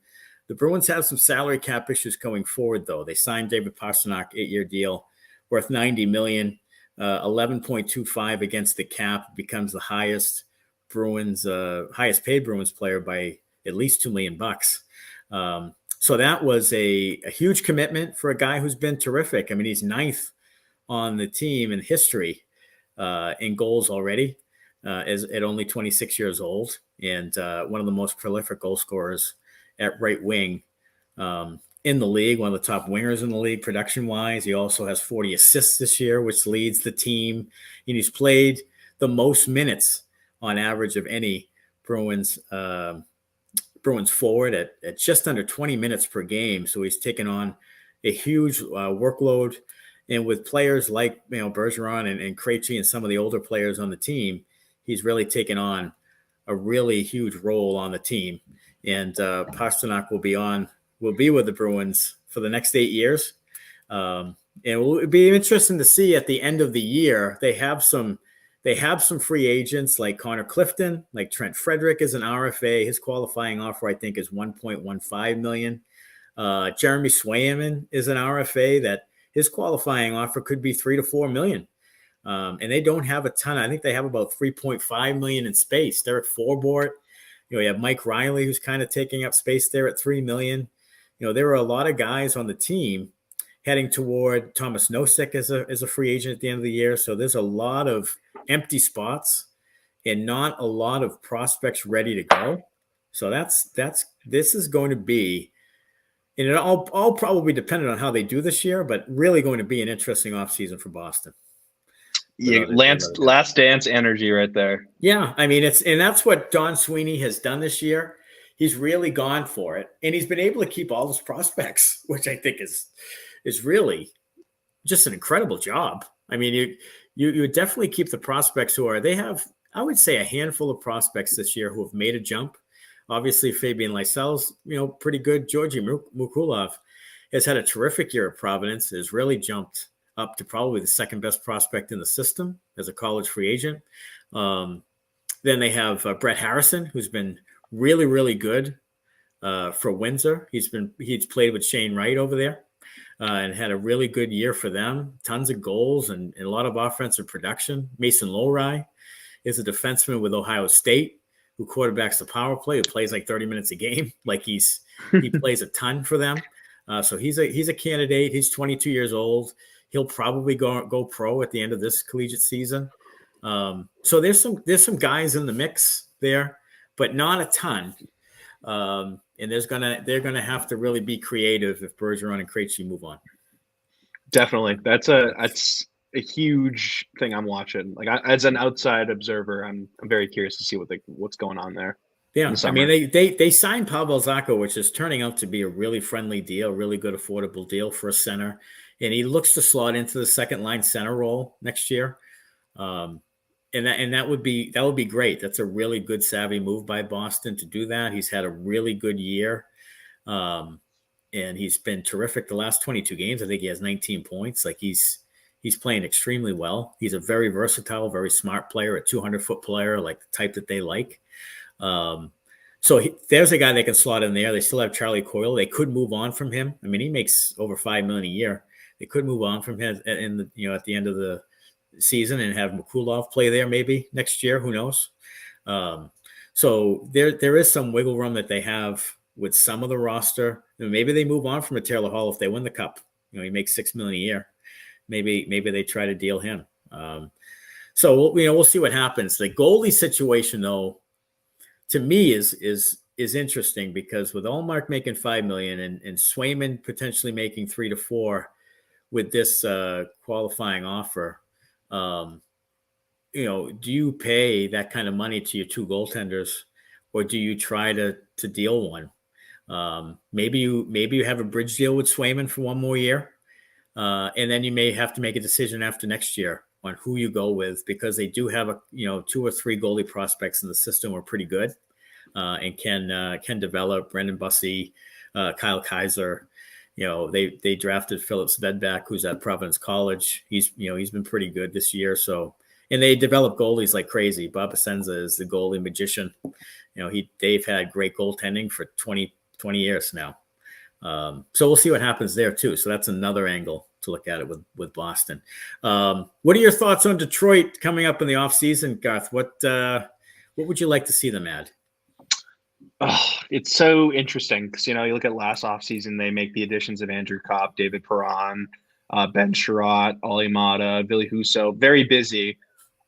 The Bruins have some salary cap issues going forward, though. They signed David Pastrnak, 8-year deal worth $90 million, 11.25 against the cap. Becomes the highest paid Bruins player by at least $2 million. So that was a huge commitment for a guy who's been terrific. I mean, he's ninth on the team in history in goals already, at only 26 years old, and one of the most prolific goal scorers at right wing in the league, one of the top wingers in the league production-wise. He also has 40 assists this year, which leads the team. And he's played the most minutes on average of any Bruins forward at just under 20 minutes per game. So he's taken on a huge workload. And with players like Bergeron and Krejci and some of the older players on the team, he's really taken on a really huge role on the team. And Pastrnak will be with the Bruins for the next 8 years. And it will be interesting to see at the end of the year. They have some free agents like Connor Clifton, like Trent Frederick is an RFA. His qualifying offer, I think, is $1.15 million. Jeremy Swayman is an RFA that his qualifying offer could be $3 to $4 million. And they don't have a ton. I think they have about $3.5 million in space. Derek Forbort, you have Mike Riley, who's kind of taking up space there at $3 million. There are a lot of guys on the team heading toward Thomas Nosek as a free agent at the end of the year. So there's a lot of empty spots and not a lot of prospects ready to go. So this is going to be, and it all probably dependent on how they do this year, but really going to be an interesting offseason for Boston. Yeah, last dance energy right there. Yeah, I mean and that's what Don Sweeney has done this year. He's really gone for it, and he's been able to keep all his prospects, which I think is really just an incredible job. I mean, you definitely keep the prospects they have, I would say, a handful of prospects this year who have made a jump. Obviously, Fabian Lysel's, pretty good. Georgi Mukulov has had a terrific year at Providence, has really jumped up to probably the second best prospect in the system as a college free agent. Then they have Brett Harrison, who's been really, really good for Windsor. He's played with Shane Wright over there and had a really good year for them. Tons of goals and a lot of offensive production. Mason Lowry is a defenseman with Ohio State who quarterbacks the power play, who plays like 30 minutes a game. Like he plays a ton for them. So he's a candidate. He's 22 years old. He'll probably go pro at the end of this collegiate season. So there's some guys in the mix there, but not a ton. And they're gonna have to really be creative if Bergeron and Krejci move on. Definitely, that's a huge thing I'm watching. Like as an outside observer, I'm very curious to see what's going on there. Yeah, I mean they signed Pavel Zacha, which is turning out to be a really friendly deal, really good affordable deal for a center, and he looks to slot into the second line center role next year. And that would be great. That's a really good savvy move by Boston to do that. He's had a really good year. And he's been terrific the last 22 games. I think he has 19 points. Like he's playing extremely well. He's a very versatile, very smart player, a 200-foot player, like the type that they like. So there's a guy they can slot in there. They still have Charlie Coyle. They could move on from him. I mean, he makes over $5 million a year. They could move on from him at the end of the season and have Mukulov play there maybe next year. Who knows? So there is some wiggle room that they have with some of the roster. And maybe they move on from a Taylor Hall if they win the cup. He makes $6 million a year. Maybe they try to deal him. So we'll see what happens. The goalie situation, though, to me is interesting because with Allmark making $5 million and Swayman potentially making $3 to $4 with this qualifying offer, do you pay that kind of money to your two goaltenders, or do you try to deal one? Maybe you have a bridge deal with Swayman for one more year, and then you may have to make a decision after next year on who you go with, because they do have 2 or 3 goalie prospects in the system who are pretty good and can develop. Brendan Bussey, Kyle Kaiser. They drafted Philip Svedback, who's at Providence College. He's been pretty good this year. So, and they develop goalies like crazy. Bob Asenza is the goalie magician. They've had great goaltending for 20 years now. So we'll see what happens there too. So that's another angle to look at it with Boston. What are your thoughts on Detroit coming up in the offseason, Garth? What would you like to see them add? Oh, it's so interesting because, you look at last offseason, they make the additions of Andrew Kopp, David Perron, Ben Sherratt, Olli Mata, Billy Husso, very busy.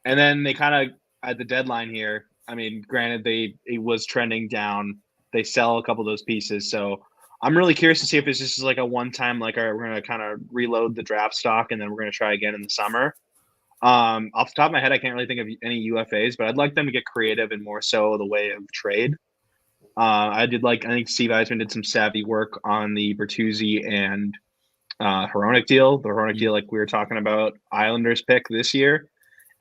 And then they kind of, at the deadline here, I mean, granted, it was trending down. They sell a couple of those pieces. So I'm really curious to see if this is like a one-time, like, all right, we're going to kind of reload the draft stock and then we're going to try again in the summer. Off the top of my head, I can't really think of any UFAs, but I'd like them to get creative and more so the way of trade. I think Steve Eisman did some savvy work on the Bertuzzi and Hronek deal. The Hronek deal, like we were talking about, Islanders pick this year,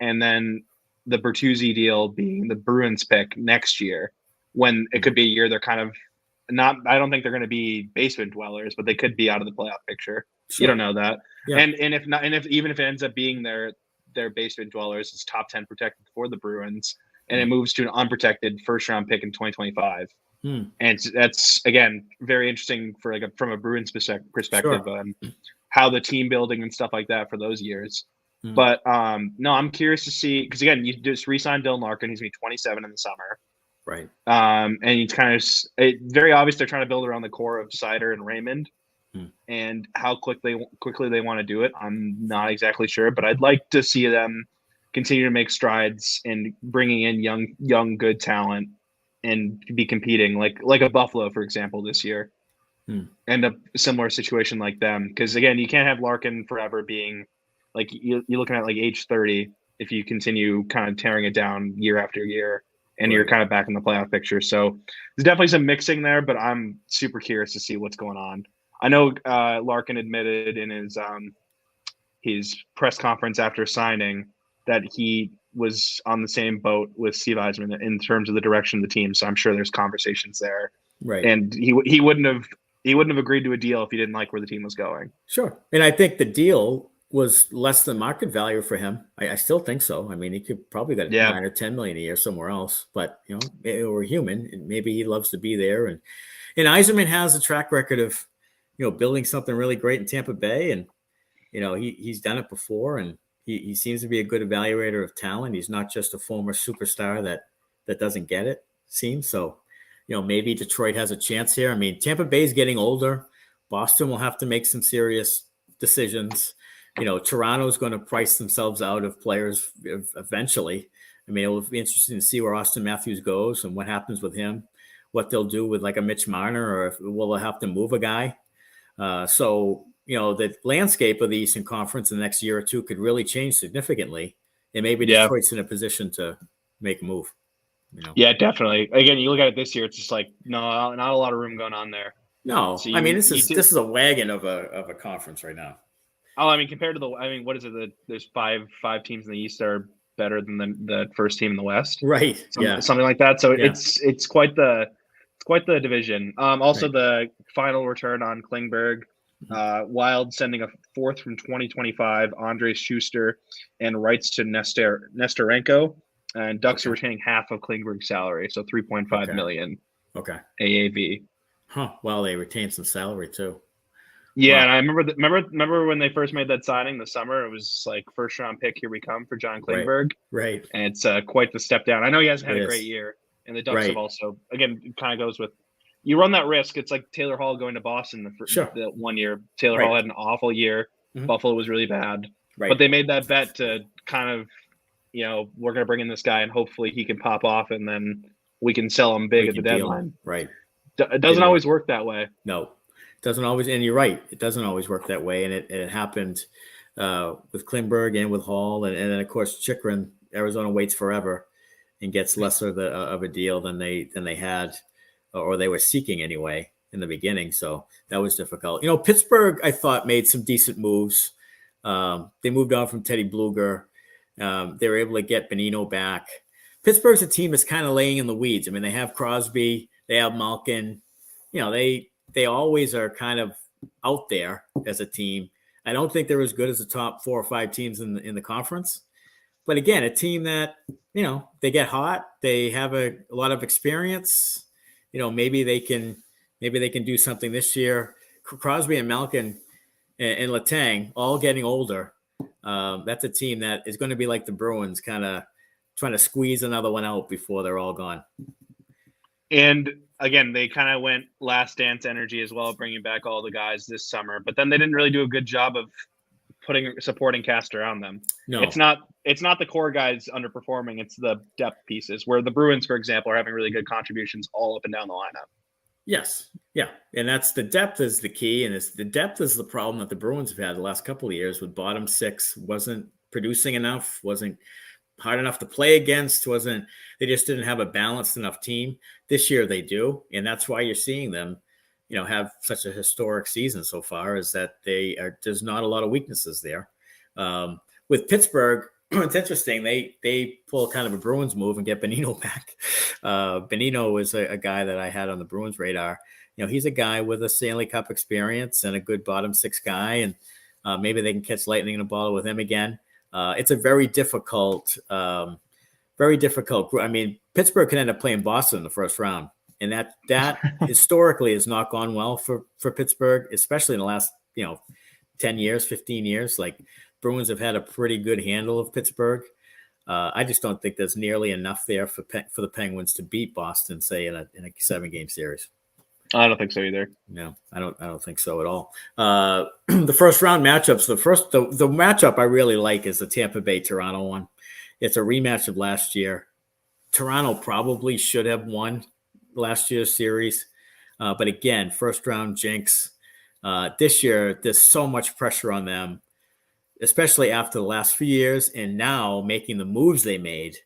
and then the Bertuzzi deal being the Bruins pick next year, when it could be a year they're kind of not. I don't think they're going to be basement dwellers, but they could be out of the playoff picture. Sure. You don't know that, yeah. And if not, and if it ends up being their basement dwellers, it's top 10 protected for the Bruins, and it moves to an unprotected first round pick in 2025. And that's, again, very interesting for from a Bruins perspective, sure. How the team building and stuff like that for those years. But no, I'm curious to see, because again, you just re-signed Dylan Larkin. He's going to be 27 in the summer. Right. And it's kind of very obvious they're trying to build around the core of Seider and Raymond. And how quickly they want to do it, I'm not exactly sure. But I'd like to see them continue to make strides in bringing in young good talent and be competing like a Buffalo, for example, this year. End up a similar situation like them. Because, again, you can't have Larkin forever being like you're looking at like age 30 if you continue kind of tearing it down year after year and you're kind of back in the playoff picture. So there's definitely some mixing there, but I'm super curious to see what's going on. I know Larkin admitted in his press conference after signing that he was on the same boat with Steve Eisman in terms of the direction of the team. So I'm sure there's conversations there. Right. And he wouldn't have agreed to a deal if he didn't like where the team was going. Sure. And I think the deal was less than market value for him. I still think so. I mean, he could probably get 9 or 10 million a year somewhere else, but we're human, and maybe he loves to be there. And Yzerman has a track record of, building something really great in Tampa Bay. And, he's done it before, and he seems to be a good evaluator of talent. He's not just a former superstar that doesn't get it, seems. So, maybe Detroit has a chance here. I mean, Tampa Bay is getting older. Boston will have to make some serious decisions. Toronto's going to price themselves out of players eventually. I mean, it will be interesting to see where Austin Matthews goes and what happens with him, what they'll do with like a Mitch Marner, or if will they have to move a guy. So, the landscape of the Eastern Conference in the next year or two could really change significantly. And maybe Detroit's in a position to make a move. Yeah, definitely. Again, you look at it this year, it's just like, no, not a lot of room going on there. No, so this is a wagon of a conference right now. Oh, I mean, compared to what is it? There's five teams in the East that are better than the first team in the West, right? Something like that. So it's quite the division. Also, the final return on Klingberg, Wild sending a fourth from 2025, Andre Schuster, and rights to Nestorenko, and Ducks are retaining half of Klingberg's salary, so $3.5 million. Okay. AAV. Huh. Well, they retained some salary too. Yeah, and I remember when they first made that signing this summer. It was just like first round pick, here we come for John Klingberg. Right. And it's quite the step down. I know he hasn't had a great year, and the Ducks have also, again, it kind of goes with, you run that risk. It's like Taylor Hall going to Boston the 1 year. Taylor Hall had an awful year. Mm-hmm. Buffalo was really bad. Right. But they made that bet to kind of, we're going to bring in this guy and hopefully he can pop off and then we can sell him big at the deadline. Right. It doesn't always work that way. No. Doesn't always, and you're right, it doesn't always work that way, and it happened with Klingberg and with Hall, and then of course Chychrun. Arizona waits forever and gets lesser of a deal than they had, or they were seeking anyway, in the beginning. So that was difficult. Pittsburgh, I thought, made some decent moves. They moved on from Teddy Bluger. They were able to get Bonino back. Pittsburgh's a team that's kind of laying in the weeds. I mean, they have Crosby, they have Malkin. They always are kind of out there as a team. I don't think they're as good as the top 4 or 5 teams in the conference. But again, a team that, they get hot. They have a lot of experience. Maybe they can do something this year. Crosby and Malkin and Letang all getting older. That's a team that is going to be like the Bruins, kind of trying to squeeze another one out before they're all gone. And again, they kind of went last dance energy as well, bringing back all the guys this summer. But then they didn't really do a good job of putting supporting cast around them. No, it's not the core guys underperforming. It's the depth pieces, where the Bruins, for example, are having really good contributions all up and down the lineup. Yes. Yeah. And that's the depth is the key. And the depth is the problem that the Bruins have had the last couple of years with bottom 6, wasn't producing enough, wasn't hard enough to play against, they just didn't have a balanced enough team. This year they do. And that's why you're seeing them, have such a historic season so far, is that there's not a lot of weaknesses there. With Pittsburgh, it's interesting. They pull kind of a Bruins move and get Bonino back. Bonino is a guy that I had on the Bruins radar. He's a guy with a Stanley Cup experience and a good bottom 6 guy, and maybe they can catch lightning in a bottle with him again. It's a very difficult group. I mean, Pittsburgh could end up playing Boston in the first round, and that historically has not gone well for Pittsburgh, especially in the last 10 years, 15 years. Like, Bruins have had a pretty good handle of Pittsburgh. I just don't think there's nearly enough there for the Penguins to beat Boston, say, in a 7-game series. I don't think so either. No, I don't think so at all. The first round matchups, the matchup I really like is the Tampa Bay Toronto one. It's a rematch of last year. Toronto probably should have won last year's series, but again, first round jinx. This year, there's so much pressure on them, especially after the last few years, and now making the moves they made.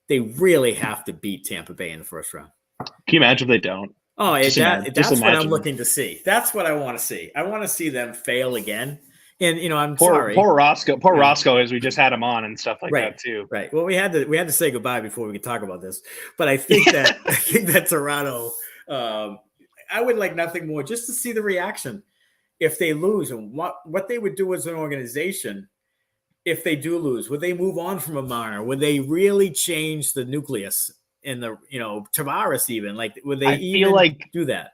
They really have to beat Tampa Bay in the first round. Can you imagine if they don't? Oh, that's what I'm looking to see. That's what I want to see. I want to see them fail again. And I'm sorry. Poor Roscoe, as we just had him on and stuff like that too. Right. Well, we had to say goodbye before we could talk about this. But I think that Toronto, I would like nothing more just to see the reaction if they lose, and what they would do as an organization if they do lose. Would they move on from a Marner? Would they really change the nucleus in the Tavares even? Like, would they do that?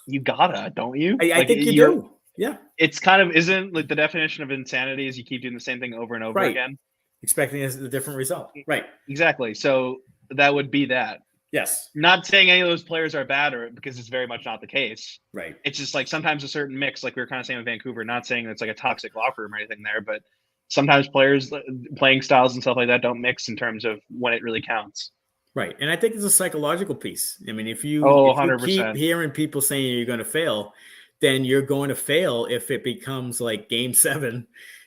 You gotta, don't you? I think you do. Yeah. It's kind of, isn't like the definition of insanity is you keep doing the same thing over and over again, expecting a different result. Right. Exactly. So that would be that. Yes. Not saying any of those players are bad, or because it's very much not the case. Right. It's just like sometimes a certain mix, like we were kind of saying with Vancouver, not saying it's like a toxic locker room or anything there, but sometimes players playing styles and stuff like that don't mix in terms of when it really counts. Right. And I think it's a psychological piece. I mean, if you 100%. keep hearing people saying you're going to fail, then you're going to fail. If it becomes like game 7,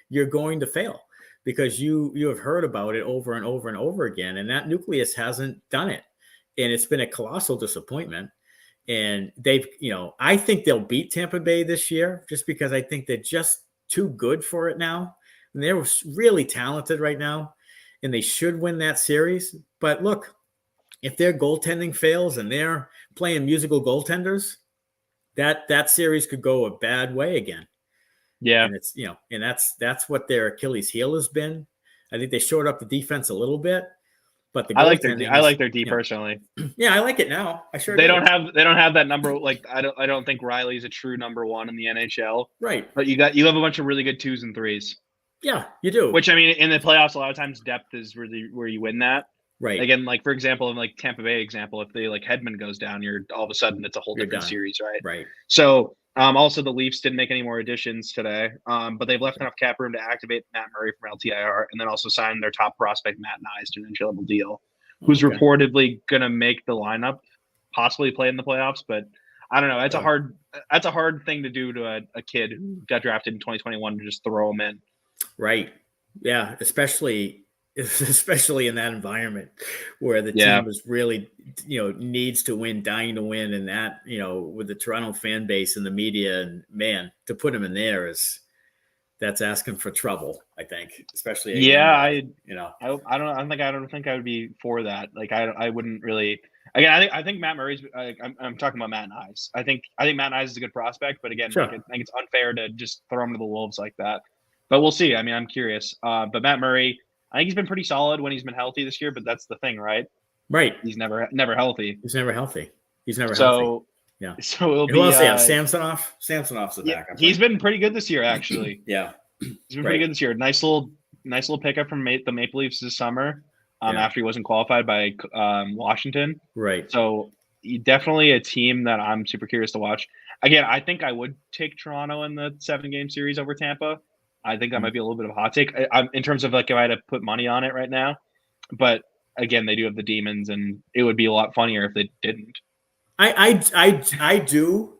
you're going to fail because you have heard about it over and over and over again. And that nucleus hasn't done it. And it's been a colossal disappointment. And I think they'll beat Tampa Bay this year just because I think they're just too good for it now. And they're really talented right now, and they should win that series. But look, if their goaltending fails and they're playing musical goaltenders, that series could go a bad way again. Yeah. And it's, and that's what their Achilles heel has been. I think they showed up the defense a little bit, but I like their D personally. Yeah, I like it now. I sure they don't have that number. Like I don't think Riley's a true number 1 in the NHL. Right. But you have a bunch of really good 2s and 3s. Yeah, you do. Which, I mean, in the playoffs, a lot of times depth is really where you win that. Right. Again, like for example, in like Tampa Bay example, if they like Hedman goes down, you're all of a sudden it's a whole different series, right? Right. So also the Leafs didn't make any more additions today, but they've left enough cap room to activate Matt Murray from LTIR and then also sign their top prospect Matt Nyes to an entry-level deal, who's reportedly going to make the lineup, possibly play in the playoffs, but I don't know. That's a hard thing to do to a kid who got drafted in 2021 to just throw him in. Right. Yeah. Especially especially in that environment where the team is really, needs to win, dying to win. And that, with the Toronto fan base and the media, and man, to put him in there that's asking for trouble, I think, especially I don't think I would be for that. Like I wouldn't really. Again, I think Matt Murray's. I'm talking about Matt Nyes. I think Matt Nyes is a good prospect, but again, sure. I think it's unfair to just throw him to the wolves like that. But we'll see. I mean, I'm curious. But Matt Murray, I think he's been pretty solid when he's been healthy this year. But that's the thing, right? Right. He's never healthy. He's never healthy. Yeah. So it'll Who be. else? Samsonoff. Samsonoff's the backup. He's been pretty good this year, actually. Yeah. He's been pretty good this year. Nice little pickup from the Maple Leafs this summer. After he wasn't qualified by Washington. Right. So definitely a team that I'm super curious to watch. Again, I think I would take Toronto in the 7-game series over Tampa. I think that might be a little bit of a hot take in terms of like if I had to put money on it right now. But again, they do have the demons, and it would be a lot funnier if they didn't. I do.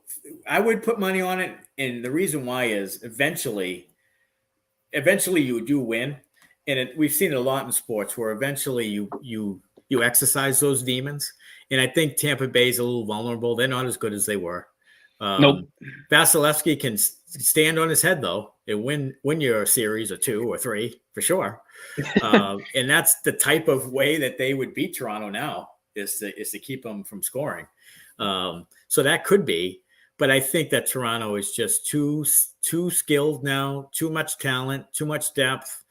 I would put money on it, and the reason why is eventually you do win, and we've seen it a lot in sports where eventually you exercise those demons, and I think Tampa Bay is a little vulnerable. They're not as good as they were. Nope. Vasilevsky can stand on his head though and win your series or 2 or 3 for sure. And that's the type of way that they would beat Toronto now is to keep them from scoring. So that could be, but I think that Toronto is just too skilled now, too much talent, too much depth,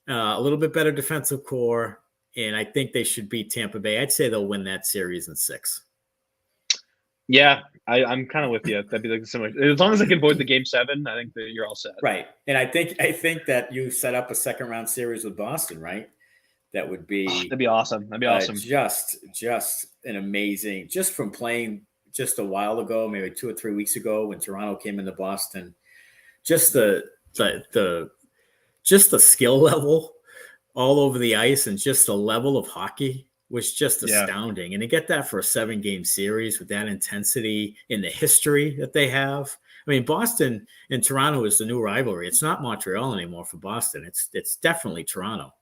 a little bit better defensive core. And I think they should beat Tampa Bay. I'd say they'll win that series in 6. Yeah, I'm kind of with you. That'd be like similar. As long as I can avoid the game 7, I think that you're all set. Right. And I think that you set up a second round series with Boston, right? That would be that'd be awesome. That'd be awesome. Just an amazing, just from playing just a while ago, maybe 2 or 3 weeks ago when Toronto came into Boston, just the skill level all over the ice and just the level of hockey was just astounding. And to get that for a 7-game series with that intensity in the history that they have. I mean, Boston and Toronto is the new rivalry. It's not Montreal anymore for Boston. It's definitely Toronto.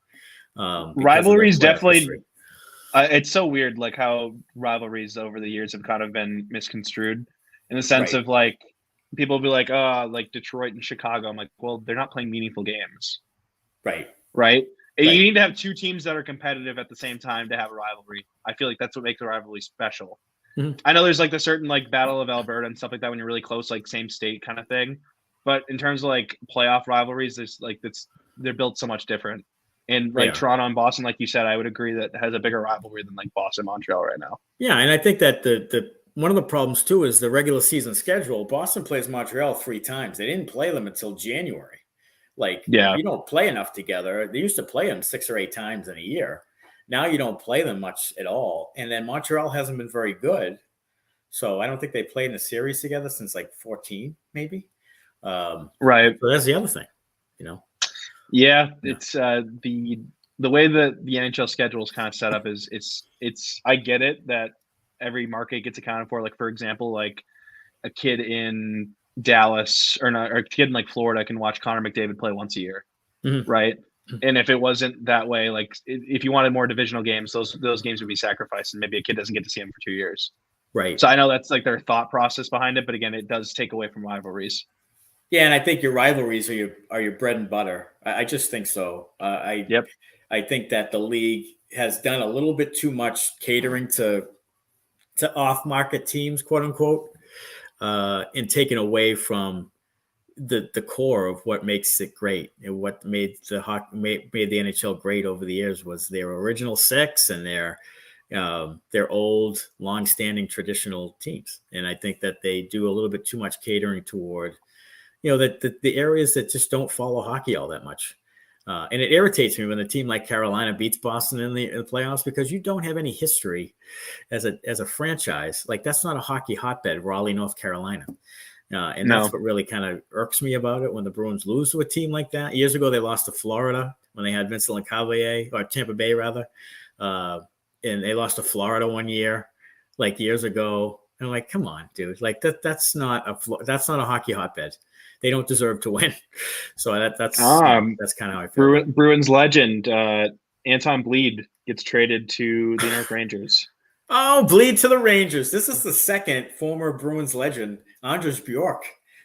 Rivalries definitely. It's so weird, like how rivalries over the years have kind of been misconstrued in the sense of like people will be like, oh, like Detroit and Chicago. I'm like, well, they're not playing meaningful games. Right. You need to have 2 teams that are competitive at the same time to have a rivalry. I feel like that's what makes a rivalry special. Mm-hmm. I know there's like the certain like Battle of Alberta and stuff like that when you're really close, like same state kind of thing. But in terms of like playoff rivalries, there's like they're built so much different. And like Toronto and Boston, like you said, I would agree that has a bigger rivalry than like Boston, Montreal right now. Yeah, and I think that the one of the problems too is the regular season schedule. Boston plays Montreal 3 times. They didn't play them until January. You don't play enough together. They used to play them 6 or 8 times in a year. Now you don't play them much at all. And then Montreal hasn't been very good. So I don't think they played in a series together since like 14, maybe. Right. So that's the other thing, Yeah, it's the way that the NHL schedule is kind of set up is it's I get it that every market gets accounted for. Like for example, like a kid in Dallas or a kid in like Florida can watch Connor McDavid play once a year, right? And if it wasn't that way, like if you wanted more divisional games, those games would be sacrificed, and maybe a kid doesn't get to see him for 2 years. Right. So I know that's like their thought process behind it, but again, it does take away from rivalries. Yeah, and I think your rivalries are your bread and butter. I just think so. I think that the league has done a little bit too much catering to off-market teams, quote unquote, and taken away from the core of what makes it great and what made the NHL great over the years was their original 6 and their old, long-standing traditional teams. And I think that they do a little bit too much catering toward that the areas that just don't follow hockey all that much. And it irritates me when a team like Carolina beats Boston in the playoffs because you don't have any history as a franchise. Like that's not a hockey hotbed, Raleigh, North Carolina. That's what really kind of irks me about it when the Bruins lose to a team like that. Years ago, they lost to Florida when they had Vincent Lecavalier, or Tampa Bay rather. And they lost to Florida one year, like years ago. And I'm like, come on, dude. Like that's not a hockey hotbed. They don't deserve to win. So that's kind of how I feel. Bruins legend Anton Bleed gets traded to the New York Rangers. Oh, Bleed to the Rangers. This is the second former Bruins legend, Anders Bjork,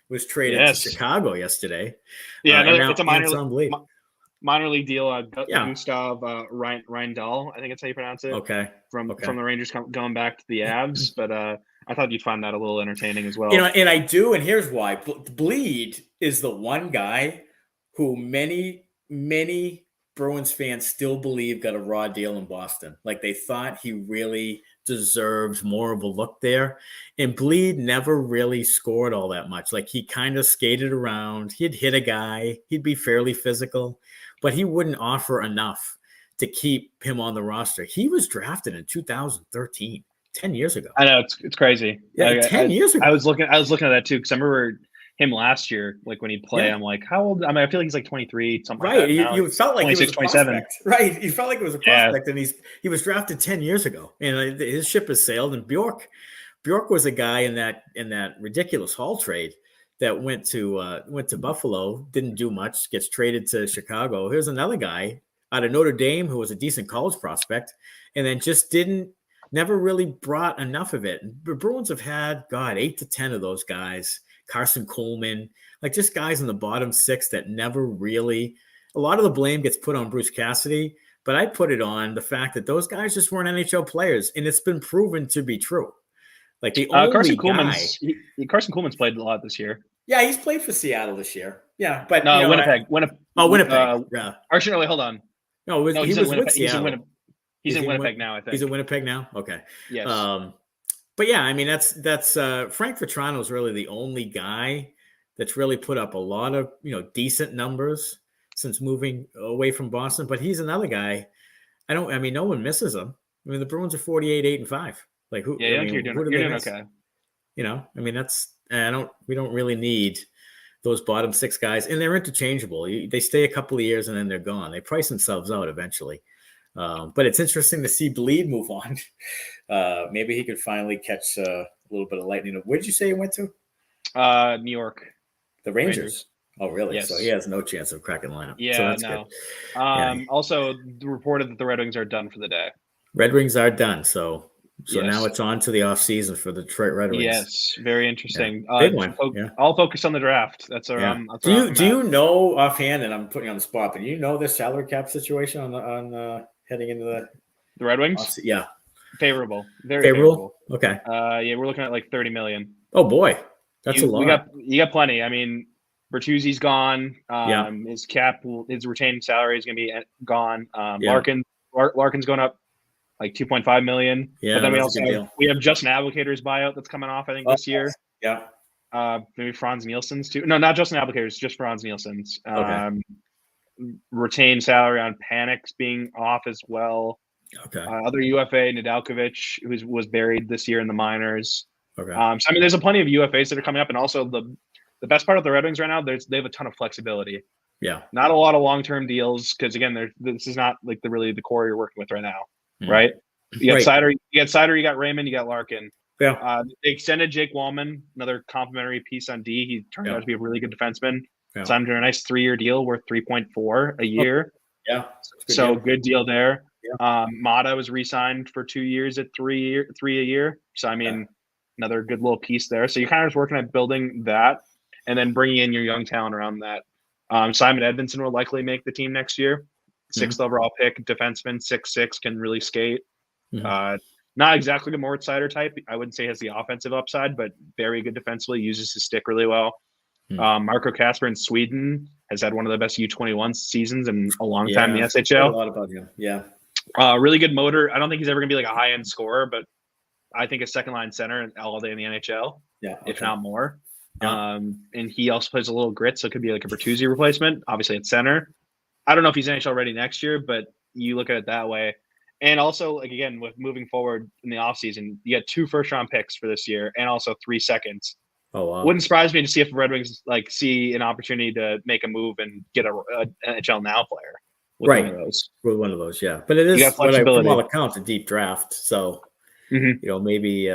was traded to Chicago yesterday. Yeah, it's a minor league deal. Yeah. Gustav Reindl, I think that's how you pronounce it. Okay. From the Rangers going back to the Avs, but I thought you'd find that a little entertaining as well. And I do, and here's why. Bleed is the one guy who many Bruins fans still believe got a raw deal in Boston. Like they thought he really deserved more of a look there. And Bleed never really scored all that much. Like he kind of skated around. He'd hit a guy. He'd be fairly physical, but he wouldn't offer enough to keep him on the roster. He was drafted in 2013, 10 years ago. I know it's crazy. Yeah, 10 years ago. I was looking at that too, because I remember him last year, like when he'd play, I'm like, how old? I mean, I feel like he's like 23, something like that. You felt like 26, 27. Right. You felt like it was a prospect, and he was drafted 10 years ago, and his ship has sailed. And Bjork was a guy in that ridiculous Hall trade that went to Buffalo, didn't do much, gets traded to Chicago. Here's another guy out of Notre Dame who was a decent college prospect, and then just never really brought enough of it. The Bruins have had, 8 to 10 of those guys. Carson Coleman, like just guys in the bottom 6 that never really, a lot of the blame gets put on Bruce Cassidy, but I put it on the fact that those guys just weren't NHL players, and it's been proven to be true. Like the only Carson Coleman's played a lot this year. Yeah, he's played for Seattle this year. Yeah, but no, Winnipeg. Winnipeg. Yeah. Actually, hold on. No, he was with Seattle. He's in Winnipeg now, I think. He's in Winnipeg now? Okay. Yes. But yeah, I mean, that's Frank Vetrano is really the only guy that's really put up a lot of, decent numbers since moving away from Boston. But he's another guy. No one misses him. I mean, the Bruins are 48-8-5. Like who? Yeah, you're doing okay. We don't really need those bottom 6 guys, and they're interchangeable. They stay a couple of years and then they're gone. They price themselves out eventually. But it's interesting to see Bleed move on. Maybe he could finally catch a little bit of lightning. Where did you say he went to? New York. The Rangers. Oh, really? Yes. So he has no chance of cracking lineup. Yeah, so no. Good. Also, reported that the Red Wings are done for the day. Red Wings are done. So now it's on to the offseason for the Detroit Red Wings. Yes, very interesting. Yeah. Big one. I'll focus on the draft. That's where do you know offhand, and I'm putting you on the spot, but do you know the salary cap situation on heading into the Red Wings? Yeah. Favorable. Very favorable. Okay. We're looking at like $30 million. Oh boy. That's a lot. You got plenty. I mean, Bertuzzi's gone. His retained salary is going to be gone. Larkin's going up like $2.5 million. Yeah. But then we have Justin Abelkader's buyout that's coming off, I think, this year. Yeah. Maybe Franz Nielsen's too. No, not Justin Abelkader's, just Franz Nielsen's. Okay. Retained salary on Panik's being off as well. Okay. Other UFA, Nedeljkovic, who was buried this year in the minors. Okay. So there's a plenty of UFAs that are coming up, and also the best part of the Red Wings right now, they have a ton of flexibility. Yeah. Not a lot of long-term deals because again, this is not like really the core you're working with right now, right? You got Sider, you got Raymond, you got Larkin. Yeah. They extended Jake Wallman, another complimentary piece on D. He turned out to be a really good defenseman. Yeah. Signed a nice 3-year deal worth $3.4 a year. Yeah. Good deal there. Yeah. Mata was re-signed for 2 years at $3 a year. So another good little piece there. So you're kind of just working at building that, and then bringing in your young talent around that. Simon Edmondson will likely make the team next year. 6th overall pick, defenseman, 6'6", can really skate. Not exactly the Moritz Seider type. I wouldn't say has the offensive upside, but very good defensively, uses his stick really well. Marco Kasper in Sweden has had one of the best U21 seasons in a long time in the SHL. A lot about him. Yeah. Really good motor. I don't think he's ever going to be like a high-end scorer, but I think a second-line center all day in the NHL, if not more. Yeah. And he also plays a little grit, so it could be like a Bertuzzi replacement, obviously at center. I don't know if he's NHL ready next year, but you look at it that way. And also, like again, with moving forward in the offseason, you got 2 first-round picks for this year and also 3 seconds. Oh, wow. Wouldn't surprise me to see if the Red Wings see an opportunity to make a move and get a NHL now player with one of those. With one of those, yeah. But it is, from all accounts, a deep draft. So, maybe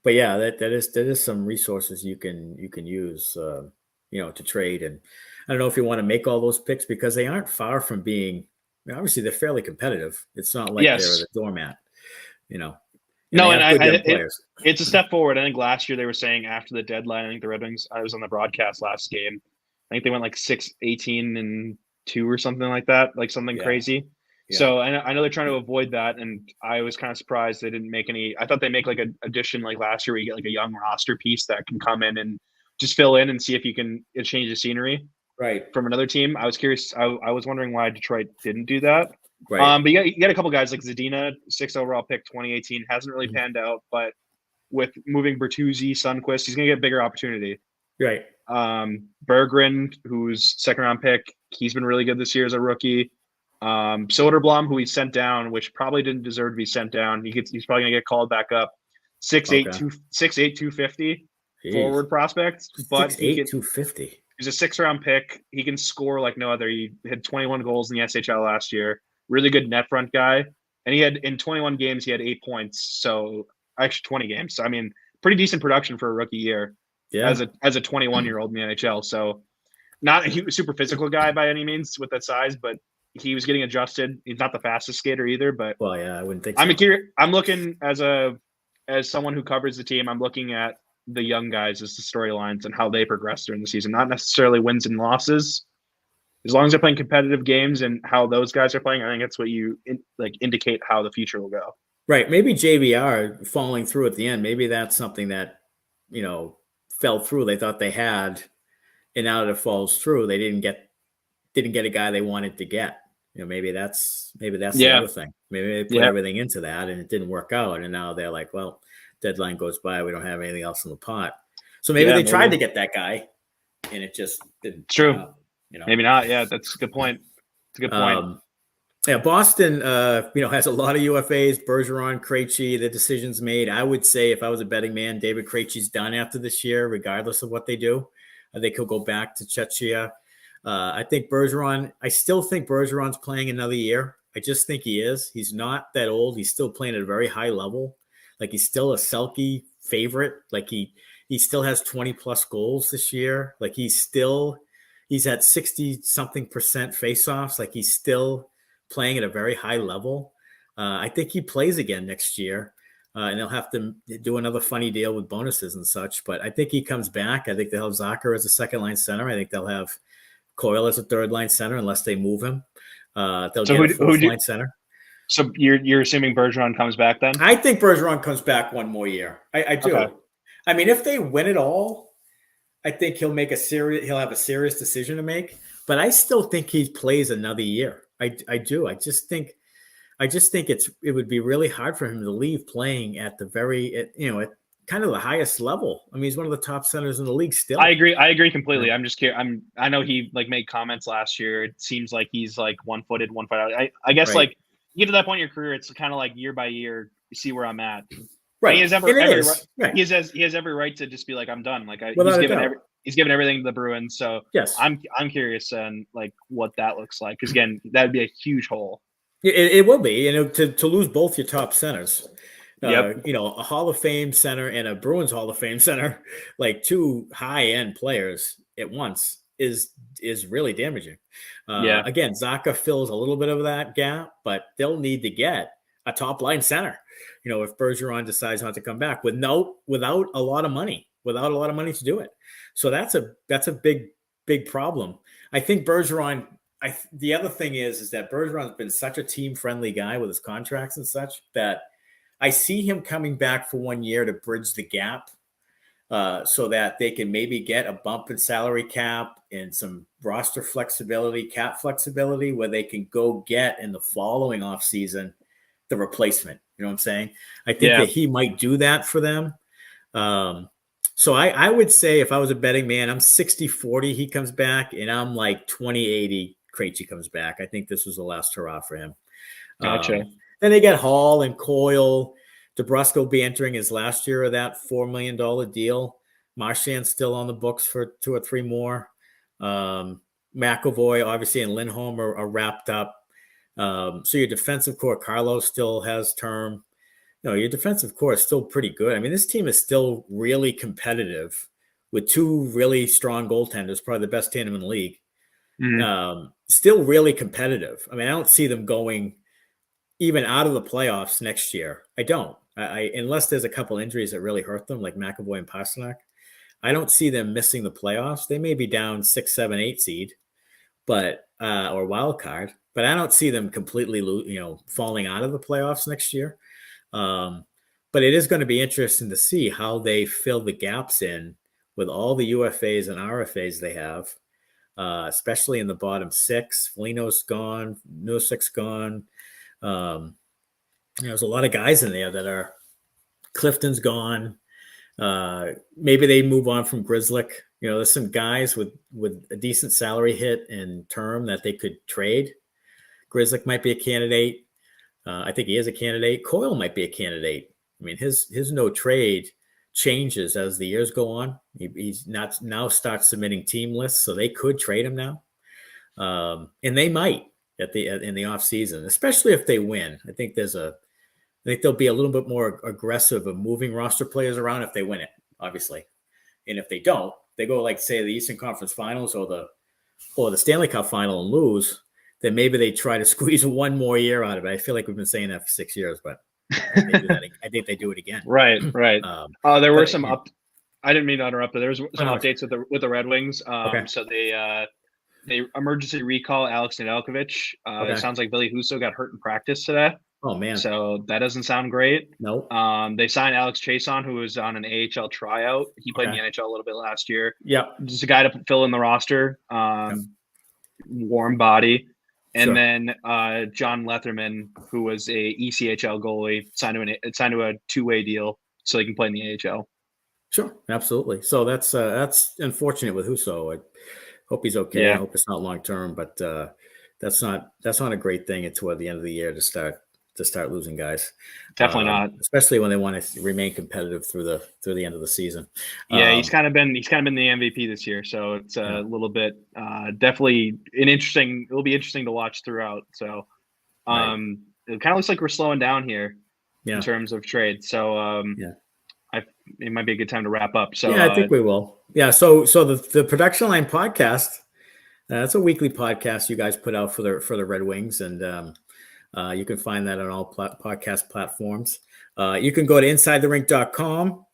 but yeah, that is some resources you can use to trade. And I don't know if you want to make all those picks because they aren't far from being mean, obviously, they're fairly competitive. It's not like they're the doormat, you know. No, and it's a step forward. I think last year they were saying after the deadline, I think the Red Wings, I was on the broadcast last game. I think they went like 6-18-2 or something like that, like something crazy. Yeah. So I know they're trying to avoid that, and I was kind of surprised they didn't make any. I thought they make like an addition like last year where you get like a young roster piece that can come in and just fill in and see if you can change the scenery from another team. I was curious. I was wondering why Detroit didn't do that. Right. But you got a couple guys like Zadina, 6th overall pick, 2018, hasn't really panned out, but with moving Bertuzzi, Sundqvist, he's going to get bigger opportunity. Right. Berggren, who's 2nd round pick, he's been really good this year as a rookie. Soderblom, who he sent down, which probably didn't deserve to be sent down. He's probably going to get called back up. 6'8", 250 forward prospect, but 6'8", 250. He's a 6th round pick. He can score like no other. He had 21 goals in the SHL last year. Really good net front guy. And he had in 21 games, he had 8 points. So actually 20 games. So I mean, pretty decent production for a rookie year as a 21-year-old in the NHL. So not a super physical guy by any means with that size, but he was getting adjusted. He's not the fastest skater either, but I wouldn't think so. I'm looking as someone who covers the team, I'm looking at the young guys as the storylines and how they progress during the season, not necessarily wins and losses. As long as they're playing competitive games and how those guys are playing, I think that's what you indicate how the future will go. Right. Maybe JVR falling through at the end. Maybe that's something that, fell through. They thought they had, and now that it falls through, they didn't get a guy they wanted to get. Maybe that's the other thing. Maybe they put everything into that and it didn't work out. And now they're like, well, deadline goes by. We don't have anything else in the pot. So maybe they tried to get that guy and it just didn't. True. Maybe not. Yeah, that's a good point. It's a good point. Boston, has a lot of UFAs, Bergeron, Krejci, the decisions made. I would say if I was a betting man, David Krejci's done after this year, regardless of what they do. I think he'll go back to Czechia. I still think Bergeron's playing another year. I just think he is. He's not that old. He's still playing at a very high level. Like he's still a Selke favorite. Like he still has 20+ goals this year. Like he's at 60-something% faceoffs. Like he's still playing at a very high level. I think he plays again next year. And they'll have to do another funny deal with bonuses and such. But I think he comes back. I think they'll have Zucker as a second-line center. I think they'll have Coyle as a third-line center unless they move him. They'll get a fourth-line center. So you're assuming Bergeron comes back then? I think Bergeron comes back one more year. I do. Okay. I mean, if they win it all, I think he'll have a serious decision to make. But I still think he plays another year. I do. I just think it would be really hard for him to leave playing at at kind of the highest level. I mean, he's one of the top centers in the league still. I agree completely. I'm just curious. I know he made comments last year. It seems like he's one-footed, one foot out. I guess you get to that point in your career, it's kind of like year by year, you see where I'm at. Right. And he has every right. He has every right to just be like, I'm done. Like he's given everything to the Bruins. So yes, I'm curious on what that looks like. Because again, that would be a huge hole. It will be, to lose both your top centers. Yep. A Hall of Fame center and a Bruins Hall of Fame center, like two high-end players at once, is really damaging. Again, Zacha fills a little bit of that gap, but they'll need to get a top-line center. If Bergeron decides not to come back without a lot of money to do it. So that's a big problem. I think Bergeron. The other thing is that Bergeron's been such a team-friendly guy with his contracts and such that I see him coming back for 1 year to bridge the gap so that they can maybe get a bump in salary cap and some roster flexibility, cap flexibility, where they can go get in the following offseason the replacement. You know what I'm saying? I think that he might do that for them. So I would say if I was a betting man, I'm 60-40 he comes back, and I'm like 20-80 Krejci comes back. I think this was the last hurrah for him. Gotcha. Then they get Hall and Coyle. DeBrusco will be entering his last year of that $4 million deal. Marchand's still on the books for 2 or 3 more. McAvoy, obviously, and Lindholm are wrapped up. So your defensive core, Carlos still has term. Your defensive core is still pretty good. I mean, this team is still really competitive with 2 really strong goaltenders, probably the best tandem in the league. still really competitive. I mean, I don't see them going even out of the playoffs next year. I don't. Unless there's a couple injuries that really hurt them, like McAvoy and Pasternak. I don't see them missing the playoffs. They may be down 6, 7, 8 seed, but or wild card, but I don't see them completely, falling out of the playoffs next year. But it is going to be interesting to see how they fill the gaps in with all the UFAs and RFAs they have, especially in the bottom 6. Foligno's gone, Nosic's gone. There's a lot of guys in there that are. Clifton's gone. Maybe they move on from Grzelcyk. There's some guys with a decent salary hit and term that they could trade. Grzelcyk might be a candidate. I think he is a candidate. Coyle might be a candidate. I mean, his no trade changes as the years go on. He's not now starts submitting team lists, so they could trade him now, and they might in the off season, especially if they win. I think they'll be a little bit more aggressive of moving roster players around if they win it, obviously. And if they don't, they go like, say, the Eastern Conference Finals or the Stanley Cup Final and lose, then maybe they try to squeeze one more year out of it. I feel like we've been saying that for 6 years, but I think they do it again. Right. There were some I didn't mean to interrupt, but there was some updates with the Red Wings. Okay. So they emergency recall Alex Nedeljkovic. It sounds like Billy Husso got hurt in practice today. Oh man! So that doesn't sound great. No. They signed Alex Chason, who was on an AHL tryout. He played in the NHL a little bit last year. Yeah, just a guy to fill in the roster. Warm body, and then John Letherman, who was a ECHL goalie, signed to a 2-way deal so he can play in the AHL. Sure, absolutely. So that's unfortunate with Husso. I hope he's okay. Yeah. I hope it's not long term, but that's not a great thing toward the end of the year to start losing guys. Definitely not, especially when they want to remain competitive through the end of the season. Yeah, he's kind of been the MVP this year, so it's a little bit definitely it'll be interesting to watch throughout. So it kind of looks like we're slowing down here in terms of trade. So it might be a good time to wrap up. So I think we will. Yeah. So the Production Line podcast, that's a weekly podcast you guys put out for the Red Wings, and you can find that on all podcast platforms. You can go to InsideTheRink.com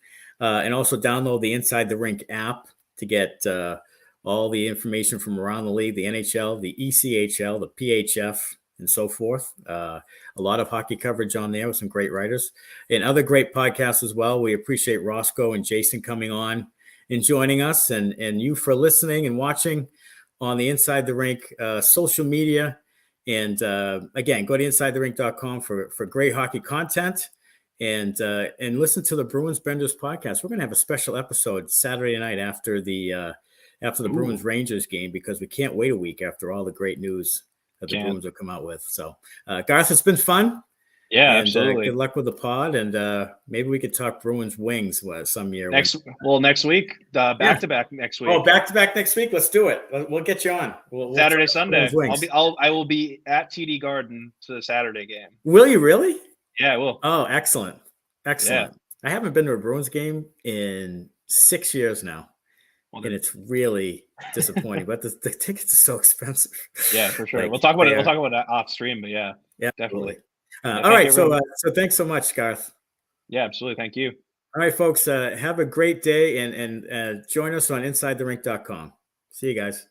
and also download the Inside the Rink app to get all the information from around the league, the NHL, the ECHL, the PHF, and so forth. A lot of hockey coverage on there with some great writers and other great podcasts as well. We appreciate Roscoe and Jason coming on and joining us, and you for listening and watching on the Inside the Rink social media. And again, go to InsideTheRink.com for great hockey content, and listen to the Bruins Benders podcast. We're going to have a special episode Saturday night after the Bruins Rangers game, because we can't wait a week after all the great news that the Bruins will come out with. So, Garth, it's been fun. Yeah, and, absolutely. Good luck with the pod, and maybe we could talk Bruins wings some year. Next week, back to back next week. Oh, back to back next week. Let's do it. We'll get you on. Saturday, Sunday. I will be at TD Garden to the Saturday game. Will you really? Yeah, I will. Oh, excellent. Yeah. I haven't been to a Bruins game in 6 years now. And it's really disappointing, but the tickets are so expensive. Yeah, for sure. We'll talk about it. We'll talk about it off stream, but yeah, definitely. All right. So thanks so much, Garth. Yeah, absolutely. Thank you. All right, folks. Have a great day, and join us on InsideTheRink.com. See you guys.